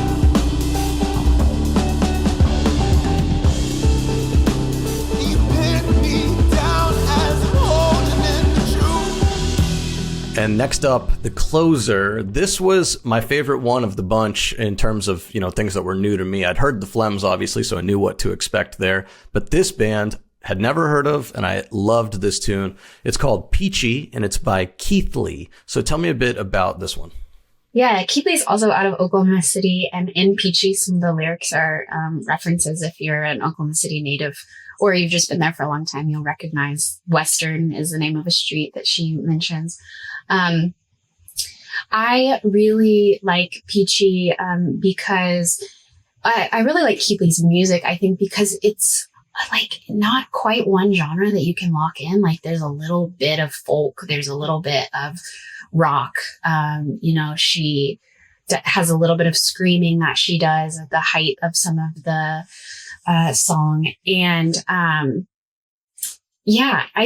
You pin me down as I'm holding in the truth. And next up, the closer. This was my favorite one of the bunch in terms of, things that were new to me. I'd heard the Phlegms, obviously, so I knew what to expect there. But this band had never heard of, and I loved this tune. It's called Peachy, and it's by Keathley. So tell me a bit about this one. Yeah, Keathley is also out of Oklahoma City, and in Peachy, some of the lyrics are references. If you're an Oklahoma City native or you've just been there for a long time, you'll recognize Western is the name of a street that she mentions. I really like Peachy because I really like Keathley's music, I think, because it's like not quite one genre that you can lock in. Like there's a little bit of folk, there's a little bit of rock. She has a little bit of screaming that she does at the height of some of the song. And I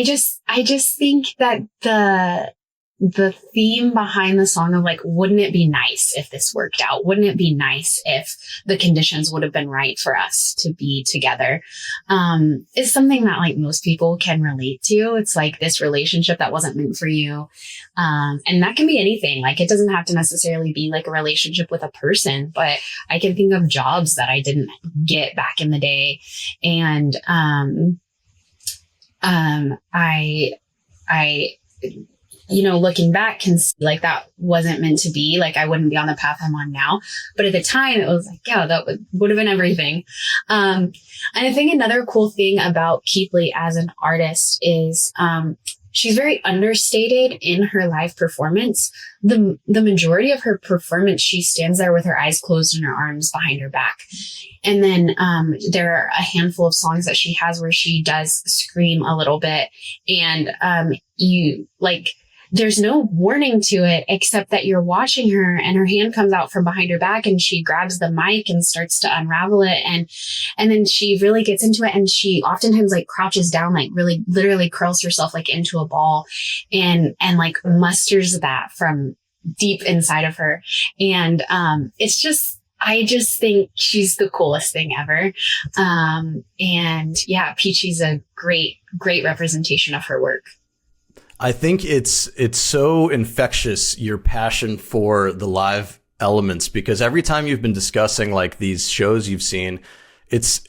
just think that the theme behind the song of like, wouldn't it be nice if this worked out? Wouldn't it be nice if the conditions would have been right for us to be together? Is something that like most people can relate to. It's like this relationship that wasn't meant for you. And that can be anything. Like it doesn't have to necessarily be like a relationship with a person, but I can think of jobs that I didn't get back in the day. And, looking back can see like that wasn't meant to be. Like I wouldn't be on the path I'm on now. But at the time it was like, yeah, that would have been everything. And I think another cool thing about Keathley as an artist is she's very understated in her live performance. The majority of her performance, she stands there with her eyes closed and her arms behind her back. And then there are a handful of songs that she has where she does scream a little bit. And there's no warning to it except that you're watching her and her hand comes out from behind her back and she grabs the mic and starts to unravel it. And then she really gets into it and she oftentimes like crouches down, like really literally curls herself like into a ball and like musters that from deep inside of her. And I just think she's the coolest thing ever. Peachy's a great representation of her work. I think it's so infectious, your passion for the live elements, because every time you've been discussing like these shows you've seen, it's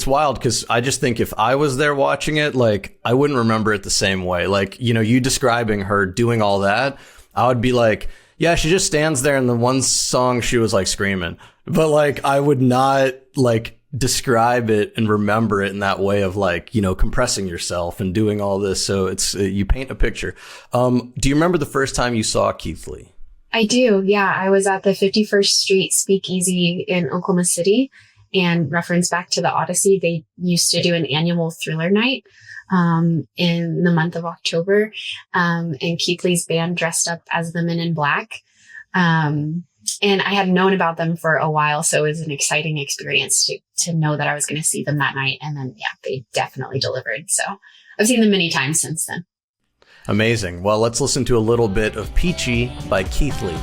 wild because I just think if I was there watching it, like I wouldn't remember it the same way. Like, you describing her doing all that, I would be like, yeah, she just stands there in the one song she was like screaming, but like I would not like describe it and remember it in that way of like, compressing yourself and doing all this. So it's, you paint a picture. Do you remember the first time you saw Keathley? I do. Yeah. I was at the 51st Street Speakeasy in Oklahoma City, and reference back to the Odyssey. They used to do an annual Thriller night in the month of October. And Keathley's band dressed up as the Men in Black. And I had known about them for a while, so it was an exciting experience to know that I was going to see them that night. And then, they definitely delivered. So I've seen them many times since then. Amazing. Well, let's listen to a little bit of Peachy by Keathley.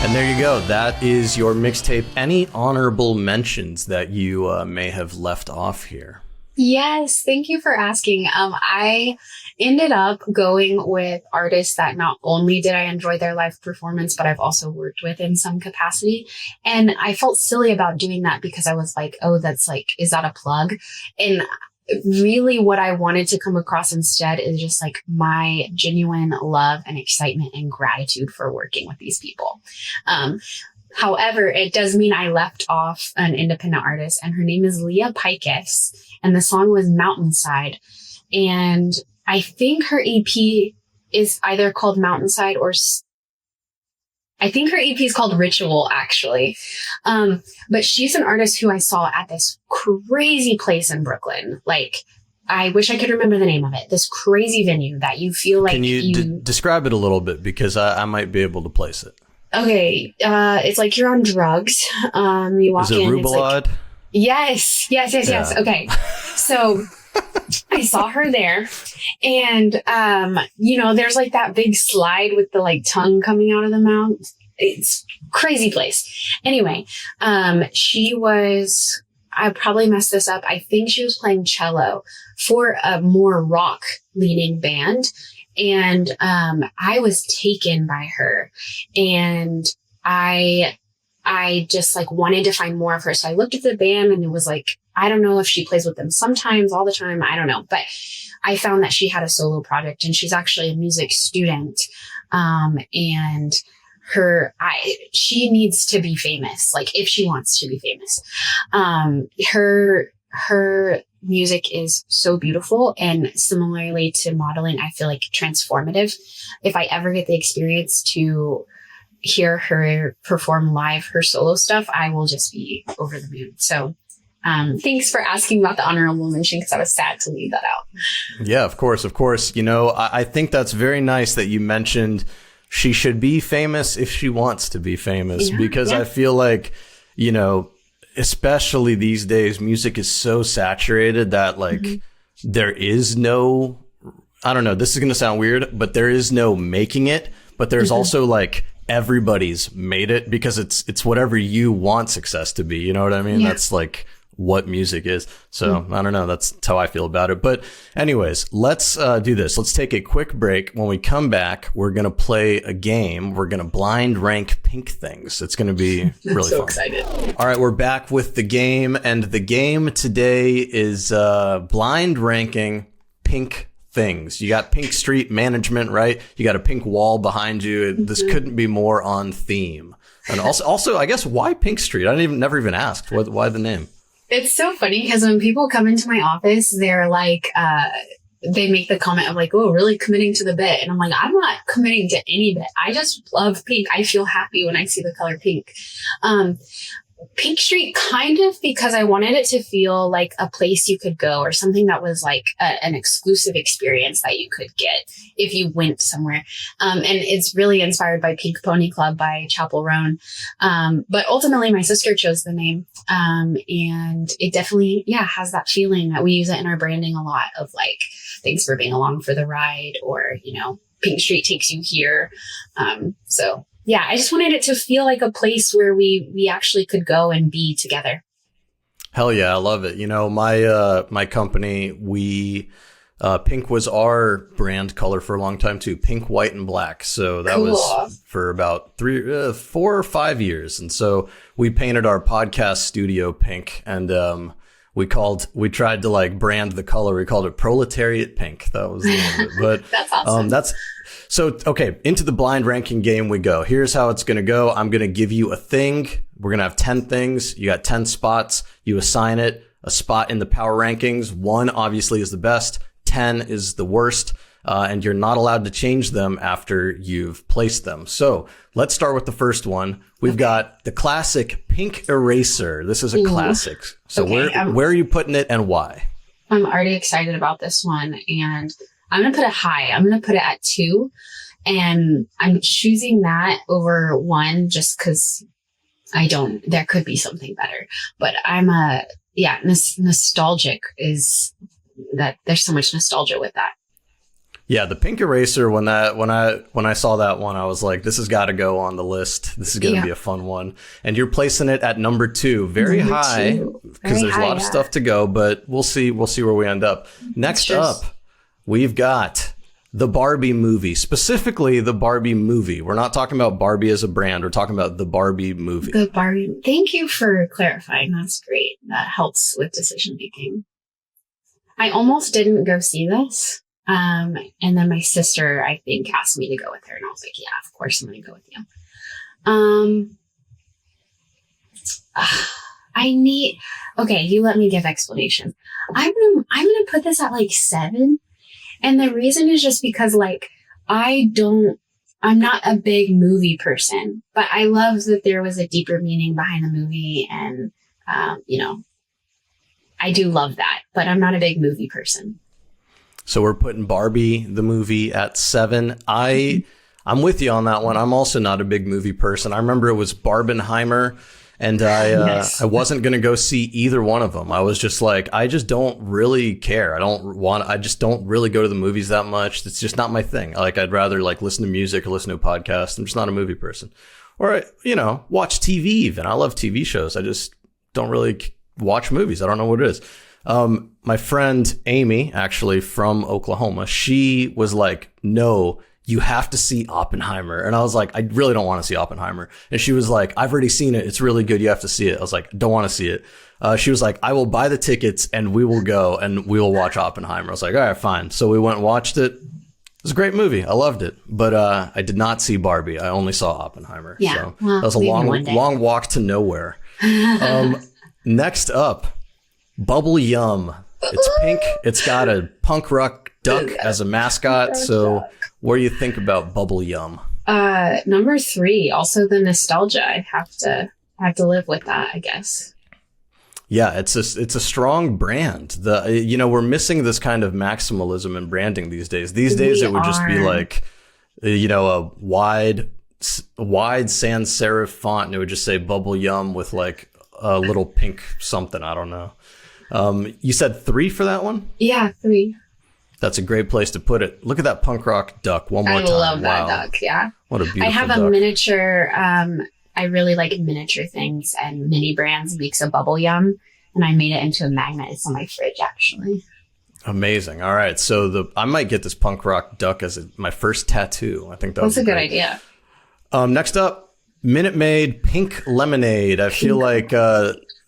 And there you go. That is your mixtape. Any honorable mentions that you may have left off here? Yes, thank you for asking. I ended up going with artists that not only did I enjoy their live performance, but I've also worked with in some capacity. And I felt silly about doing that because I was like, oh, that's like, is that a plug? And really what I wanted to come across instead is just like my genuine love and excitement and gratitude for working with these people. However, it does mean I left off an independent artist, and her name is Leah Pikus, and the song was Mountainside. And I think her EP is either called Mountainside or I think her EP is called Ritual, actually. But she's an artist who I saw at this crazy place in Brooklyn. Like, I wish I could remember the name of it. This crazy venue that you feel like Can you describe it a little bit? Because I might be able to place it. Okay, it's like you're on drugs. You walk Is it in. Rubelade? It's like, yes. Yeah. Okay, so I saw her there, and there's like that big slide with the like tongue coming out of the mouth. It's crazy place. Anyway, she was. I probably messed this up. I think she was playing cello for a more rock leaning band. And I was taken by her, and I just like wanted to find more of her. So I looked at the band, and it was like, I don't know if she plays with them sometimes, all the time. I don't know. But I found that she had a solo project, and she's actually a music student. And she needs to be famous. Like if she wants to be famous, her music is so beautiful, and similarly to modeling, I feel like transformative. If I ever get the experience to hear her perform live her solo stuff, I will just be over the moon. So thanks for asking about the honorable mention, because I was sad to leave that out. Yeah, of course. I think that's very nice that you mentioned she should be famous if she wants to be famous, because I feel like, especially these days, music is so saturated that like there is no, I don't know, this is going to sound weird, but there is no making it, but there's also like everybody's made it, because it's whatever you want success to be. You know what I mean? That's like what music is. So I don't know. That's how I feel about it. But anyways, let's do this. Let's take a quick break. When we come back, we're going to play a game. We're going to blind rank Pink things. It's going to be really so fun. Excited. All right, we're back with the game. And the game today is blind ranking Pink things. You got Pink Street Management, right? You got a pink wall behind you. This couldn't be more on theme. And also, I guess, why Pink Street? I never even asked. Why the name? It's so funny because when people come into my office, they're like, they make the comment of like, oh, really committing to the bit. And I'm like, I'm not committing to any bit. I just love pink. I feel happy when I see the color pink. Pink Street, kind of, because I wanted it to feel like a place you could go, or something that was like an exclusive experience that you could get if you went somewhere. And it's really inspired by Pink Pony Club by Chapel Roan. But ultimately my sister chose the name. And it definitely, has that feeling that we use it in our branding a lot of like, thanks for being along for the ride, or, Pink Street takes you here. So yeah, I just wanted it to feel like a place where we actually could go and be together. Hell yeah, I love it. My company, pink was our brand color for a long time too. Pink, white, and black. So that was for about 4 or 5 years. And so we painted our podcast studio pink, and we tried to like brand the color. We called it Proletariat Pink. That was the name of it. But that's awesome. So, okay, into the blind ranking game we go. Here's how it's going to go. I'm going to give you a thing. We're going to have 10 things. You got 10 spots. You assign it a spot in the power rankings. 1 obviously is the best. 10 is the worst. And you're not allowed to change them after you've placed them. So let's start with the first one. We've got the classic Pink Eraser. This is a classic. So where are you putting it and why? I'm already excited about this one, and I'm going to put it high. I'm going to put it at 2, and I'm choosing that over 1 just because there could be something better, but I'm nostalgic is that there's so much nostalgia with that. Yeah, the Pink Eraser, when I saw that one, I was like, this has got to go on the list. This is going to be a fun one. And you're placing it at number 2, very high, because there's a lot of stuff to go, but we'll see where we end up. Next up, we've got the Barbie movie, specifically the Barbie movie. We're not talking about Barbie as a brand. We're talking about the Barbie movie. The Barbie. Thank you for clarifying. That's great. That helps with decision making. I almost didn't go see this. And then my sister, I think, asked me to go with her, and I was like, yeah, of course I'm going to go with you. Okay, you let me give explanation. I'm going to put this at like 7. And the reason is just because like, I'm not a big movie person, but I love that there was a deeper meaning behind the movie. And, I do love that, but I'm not a big movie person. So we're putting Barbie, the movie, at 7. I I'm with you on that one. I'm also not a big movie person. I remember it was Barbenheimer, and I wasn't going to go see either one of them. I was just like, I just don't really care. I just don't really go to the movies that much. It's just not my thing. Like, I'd rather like listen to music or listen to a podcast. I'm just not a movie person. Or, you know, watch TV even. I love TV shows. I just don't really watch movies. I don't know what it is. My friend Amy, actually from Oklahoma, she was like, no, you have to see Oppenheimer. And I was like, I really don't want to see Oppenheimer. And she was like, I've already seen it. It's really good. You have to see it. I was like, don't want to see it. She was like, I will buy the tickets and we will go and we will watch Oppenheimer. I was like, all right, fine. So we went and watched it. It was a great movie. I loved it. But I did not see Barbie. I only saw Oppenheimer. Yeah. So Well, that was a long walk to nowhere. Next up, Bubble Yum. It's pink. It's got a punk rock duck as a mascot. So what do you think about Bubble Yum? Number 3, also the nostalgia. I have to live with that, I guess. Yeah, it's a strong brand. We're missing this kind of maximalism in branding these days. These days it would just be like, a wide sans serif font, and it would just say Bubble Yum with like a little pink something. I don't know. You said 3 for that one? Yeah, 3. That's a great place to put it. Look at that punk rock duck one more time. I love that Wow. duck, yeah. What a beautiful I have duck. a miniature, I really like miniature things, and Mini Brands makes a Bubble Yum, and I made it into a magnet. It's on my fridge, actually. Amazing. All right. So I might get this punk rock duck as my first tattoo. I think that's a good idea. Next up, Minute Maid Pink Lemonade. I feel like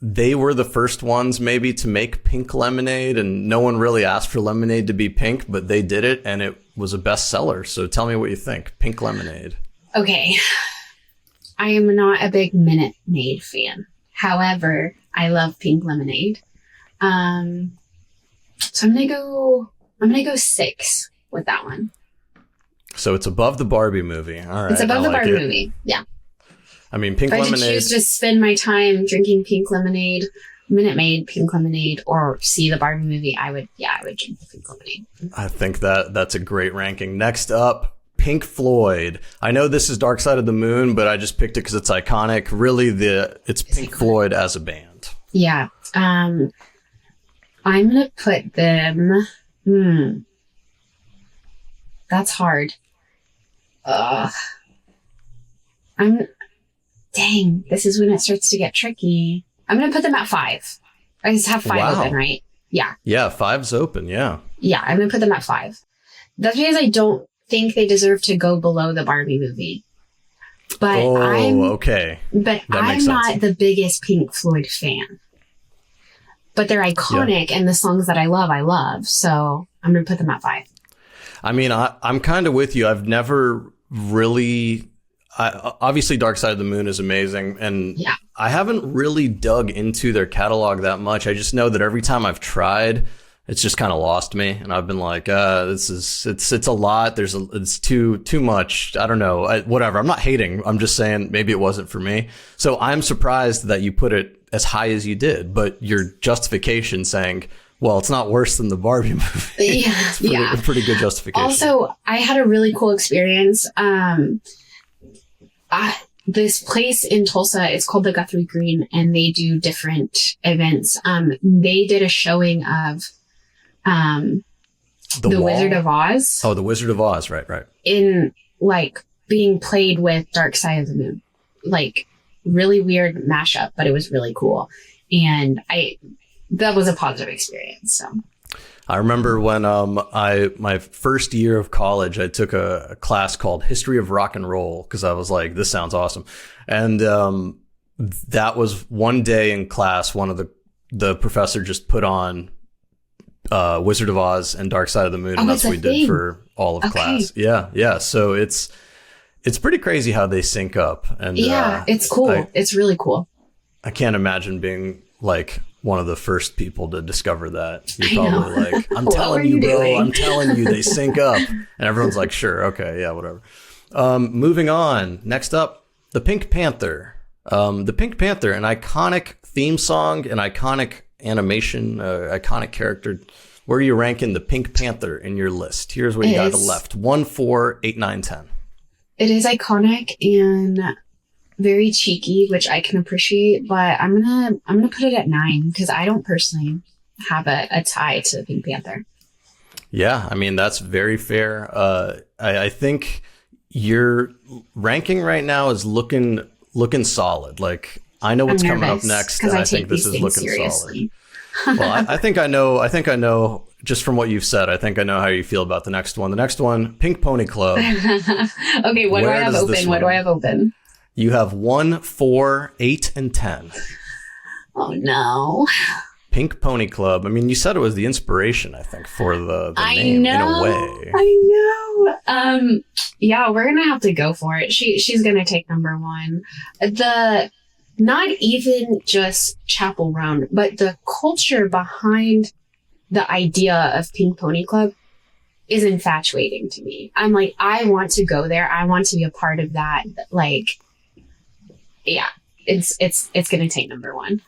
they were the first ones maybe to make pink lemonade, and no one really asked for lemonade to be pink, but they did it and it was a bestseller. So tell me what you think. Pink lemonade. Okay. I am not a big Minute Maid fan. However, I love pink lemonade. So I'm gonna go 6 with that one. So it's above the Barbie movie. All right. It's above the like Barbie it. movie. Yeah. I mean, pink If I lemonade. could choose to spend my time drinking pink lemonade, Minute Maid, pink lemonade, or see the Barbie movie, I would drink the pink lemonade. I think that's a great ranking. Next up, Pink Floyd. I know this is Dark Side of the Moon, but I just picked it because it's iconic. Really, it's Pink Floyd as a band. Yeah. I'm gonna put them. That's hard. Dang, this is when it starts to get tricky. I'm going to put them at 5. I just have 5 open, right? Yeah. Yeah, 5's open, yeah. Yeah, I'm going to put them at 5. That's because I don't think they deserve to go below the Barbie movie. But okay. But I'm not the biggest Pink Floyd fan. But they're iconic, and the songs that I love. So I'm going to put them at 5. I mean, I'm kind of with you. I've never really... obviously, Dark Side of the Moon is amazing, and I haven't really dug into their catalog that much. I just know that every time I've tried, it's just kind of lost me, and I've been like, it's a lot. It's too much. I don't know. Whatever. I'm not hating. I'm just saying maybe it wasn't for me. So I'm surprised that you put it as high as you did, but your justification saying, well, it's not worse than the Barbie movie. Yeah, a pretty good justification. Also, I had a really cool experience. This place in Tulsa is called the Guthrie Green, and they do different events. They did a showing of the Wizard of Oz. Oh, the Wizard of Oz, right. In like being played with Dark Side of the Moon, like really weird mashup, but it was really cool, and that was a positive experience. So. I remember when my first year of college, I took a class called History of Rock and Roll because I was like, this sounds awesome. And that was one day in class, one of the professor just put on Wizard of Oz and Dark Side of the Moon, and that's what we did for all of class. Yeah. So it's pretty crazy how they sync up. And it's cool. It's really cool. I can't imagine being like one of the first people to discover that. You're probably like, I'm telling you, bro, I'm telling you, they sync up. And everyone's like, sure, okay, yeah, whatever. Moving on. Next up, the Pink Panther. The Pink Panther, an iconic theme song, an iconic animation, iconic character. Where are you ranking the Pink Panther in your list? Here's what you got left. 1, 4, 8, 9, 10. It is iconic and very cheeky, which I can appreciate, but I'm gonna put it at 9 because I don't personally have a tie to Pink Panther. Yeah, I mean, that's very fair. I think your ranking right now is looking solid. Like, I know what's coming up next, and I think this is looking seriously. Solid. Well, I think I know, just from what you've said, I think I know how you feel about the next one. The next one, Pink Pony Club. Okay, what do I have open? What do I have open? You have 1, 4, 8, and 10. Oh, no. Pink Pony Club. I mean, you said it was the inspiration, I think, for the name in a way. I know. Yeah, we're gonna have to go for it. She's gonna take number 1. Not even just Chapel Roan, but the culture behind the idea of Pink Pony Club is infatuating to me. I'm like, I want to go there. I want to be a part of that. Like, yeah, it's gonna take number 1.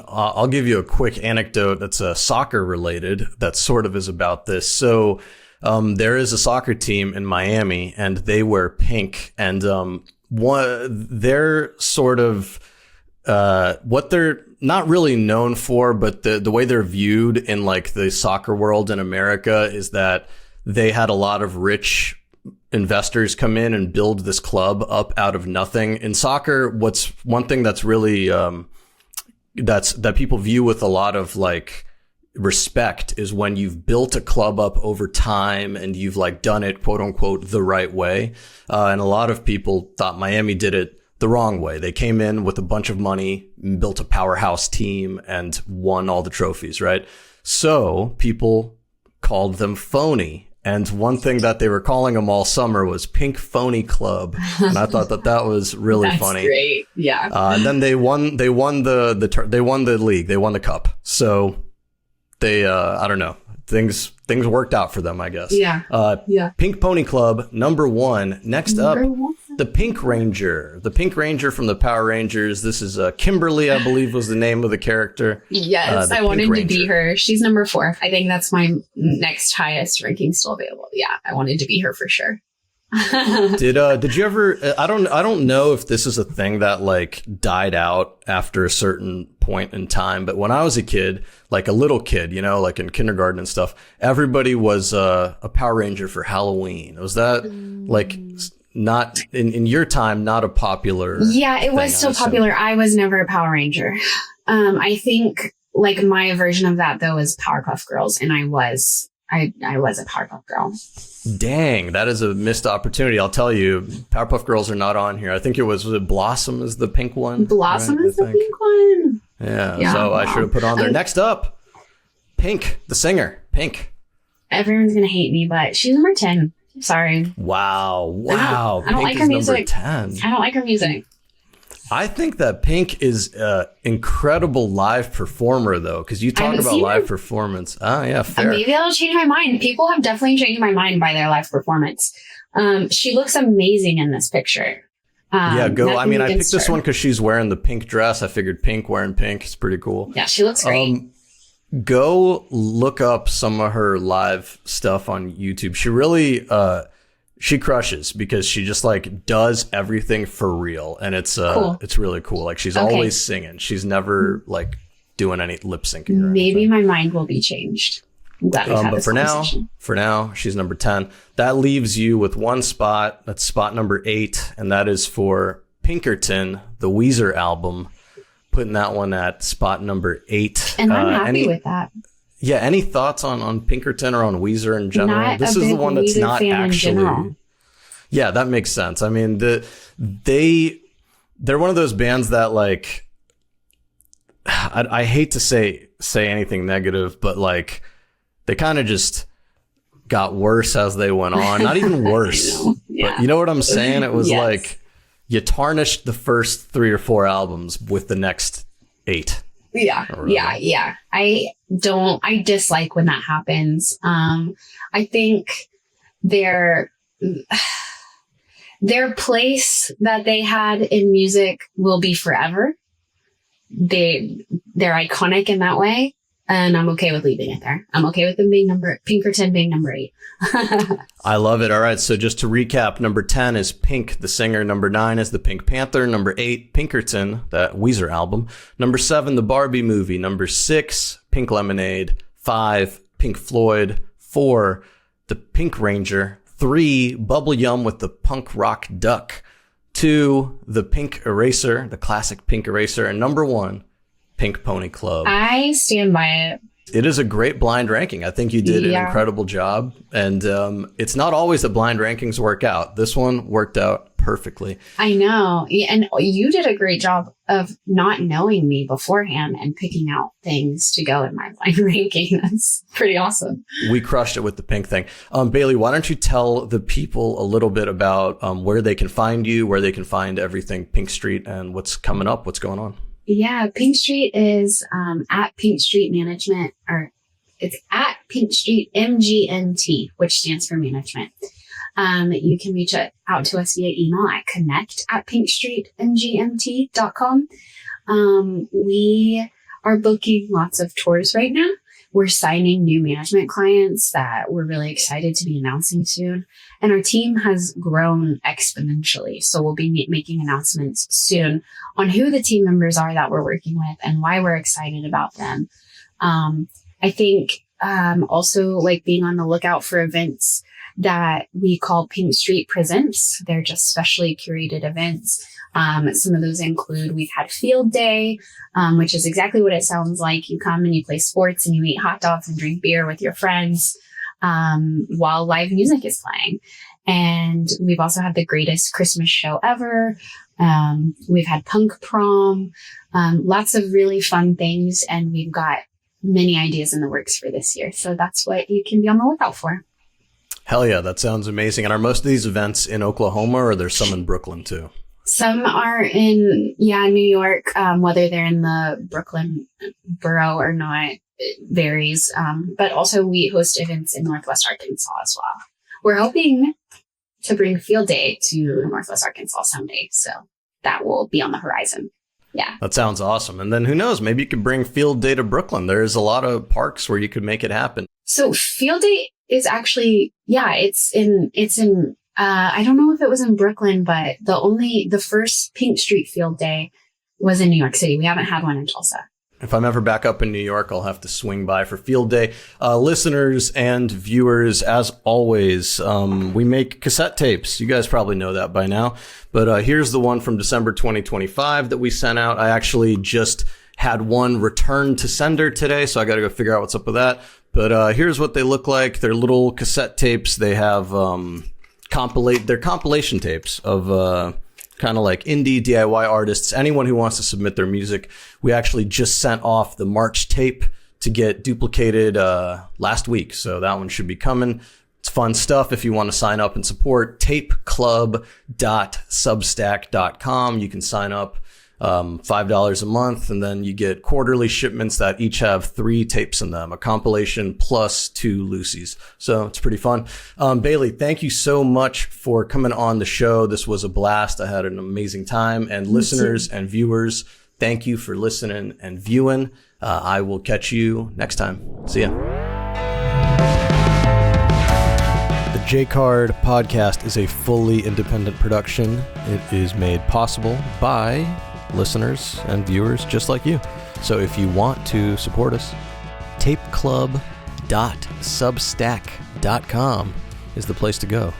I'll give you a quick anecdote that's soccer related that sort of is about this. So there is a soccer team in Miami and they wear pink, and they're sort of what they're not really known for, but the way they're viewed in like the soccer world in America is that they had a lot of rich investors come in and build this club up out of nothing. In soccer, what's one thing that's really that people view with a lot of like respect is when you've built a club up over time and you've like done it, quote unquote, the right way. And a lot of people thought Miami did it the wrong way. They came in with a bunch of money, built a powerhouse team, and won all the trophies, right? So people called them phony. And one thing that they were calling them all summer was Pink Phony Club, and I thought that was really funny. Great, yeah. And then they won the league, they won the cup. So they, I don't know, things worked out for them, I guess. Yeah. Pink Pony Club, number 1. Next up, the Pink Ranger. The Pink Ranger from the Power Rangers. This is Kimberly, I believe, was the name of the character. Yes, I wanted to be her. She's number 4. I think that's my next highest ranking still available. Yeah, I wanted to be her for sure. Did you ever? I don't know if this is a thing that like died out after a certain point in time, but when I was a kid, like a little kid, you know, like in kindergarten and stuff, everybody was a Power Ranger for Halloween. Was that like not in your time, not a popular? Yeah, it was still popular. I was never a Power Ranger. I think like my version of that though is Powerpuff Girls, and I was a Powerpuff Girl. Dang, that is a missed opportunity. I'll tell you, Powerpuff Girls are not on here. I think was it Blossom is the pink one? Blossom right, is the pink one. Yeah, so I should have put on there. Next up, Pink, the singer, Pink. Everyone's going to hate me, but she's number 10. Sorry. Wow. I don't like her music. 10. I don't like her music. I think that Pink is an incredible live performer, though, because you talk about live performance. Oh, yeah, fair. Maybe that'll change my mind. People have definitely changed my mind by their live performance. She looks amazing in this picture. I picked this one because she's wearing the pink dress. I figured Pink wearing pink is pretty cool. Yeah, she looks great. Go look up some of her live stuff on YouTube. She really... she crushes because she just like does everything for real, and it's cool. It's really cool. Like she's always singing. She's never like doing any lip syncing. Maybe my mind will be changed. But for now, she's number 10. That leaves you with one spot. That's spot number 8, and that is for Pinkerton, the Weezer album. Putting that one at spot number 8. And I'm happy with that. Yeah, any thoughts on Pinkerton or on Weezer in general? This is the one that's Weezer not actually. Yeah, that makes sense. I mean, they're one of those bands that like I hate to say anything negative, but like they kind of just got worse as they went on. Not even worse, but you know what I'm saying? It was like you tarnished the first 3 or 4 albums with the next 8. Yeah. I dislike when that happens. I think their place that they had in music will be forever. They're iconic in that way. And I'm okay with leaving it there. I'm okay with them being Pinkerton being number 8. I love it. All right. So just to recap, number 10 is Pink, the singer. Number 9 is the Pink Panther. Number 8, Pinkerton, that Weezer album. Number 7, the Barbie movie. Number 6, Pink Lemonade. 5, Pink Floyd. 4, the Pink Ranger. 3, Bubble Yum with the Punk Rock Duck. 2, the Pink Eraser, the classic Pink Eraser. And number 1, Pink Pony Club. I stand by it. It is a great blind ranking. I think you did an incredible job. And it's not always that blind rankings work out. This one worked out perfectly. I know. And you did a great job of not knowing me beforehand and picking out things to go in my blind ranking. That's pretty awesome. We crushed it with the Pink thing. Bailey, why don't you tell the people a little bit about where they can find you, where they can find everything Pink Street, and what's coming up, what's going on? Yeah, Pink Street is at Pink Street Management, or it's at Pink Street MGMT, which stands for management. You can reach out to us via email at connect@pinkstreetmgmt.com. We are booking lots of tours right now. We're signing new management clients that we're really excited to be announcing soon. And our team has grown exponentially. So we'll be making announcements soon on who the team members are that we're working with and why we're excited about them. I think also like being on the lookout for events that we call Pink Street Presents. They're just specially curated events. Some of those include, we've had Field Day, which is exactly what it sounds like. You come and you play sports and you eat hot dogs and drink beer with your friends while live music is playing. And we've also had the greatest Christmas show ever. We've had Punk Prom, lots of really fun things. And we've got many ideas in the works for this year. So that's what you can be on the lookout for. Hell yeah, that sounds amazing. And are most of these events in Oklahoma, or are there some in Brooklyn too? Some are in, New York. Whether they're in the Brooklyn borough or not, it varies. But also we host events in Northwest Arkansas as well. We're hoping to bring Field Day to Northwest Arkansas someday. So that will be on the horizon. Yeah. That sounds awesome. And then who knows, maybe you could bring Field Day to Brooklyn. There's a lot of parks where you could make it happen. So Field Day is actually, it's in, I don't know if it was in Brooklyn, but the first Pink Street Field Day was in New York City. We haven't had one in Tulsa. If I'm ever back up in New York, I'll have to swing by for Field Day. Listeners and viewers, as always, we make cassette tapes. You guys probably know that by now. But here's the one from December 2025 that we sent out. I actually just had one returned to sender today, so I got to go figure out what's up with that. But here's what they look like. They're little cassette tapes. They have they're compilation tapes of kind of like indie DIY artists, anyone who wants to submit their music. We actually just sent off the March tape to get duplicated last week, so that one should be coming. It's fun stuff. If you want to sign up and support, tapeclub.substack.com. You can sign up $5 a month, and then you get quarterly shipments that each have 3 tapes in them, a compilation plus 2 loosies. So it's pretty fun. Bailey, thank you so much for coming on the show. This was a blast. I had an amazing time. And listeners and viewers, thank you for listening and viewing. I will catch you next time. See ya. The J-Card podcast is a fully independent production. It is made possible by listeners and viewers just like you. So if you want to support us, tapeclub.substack.com is the place to go.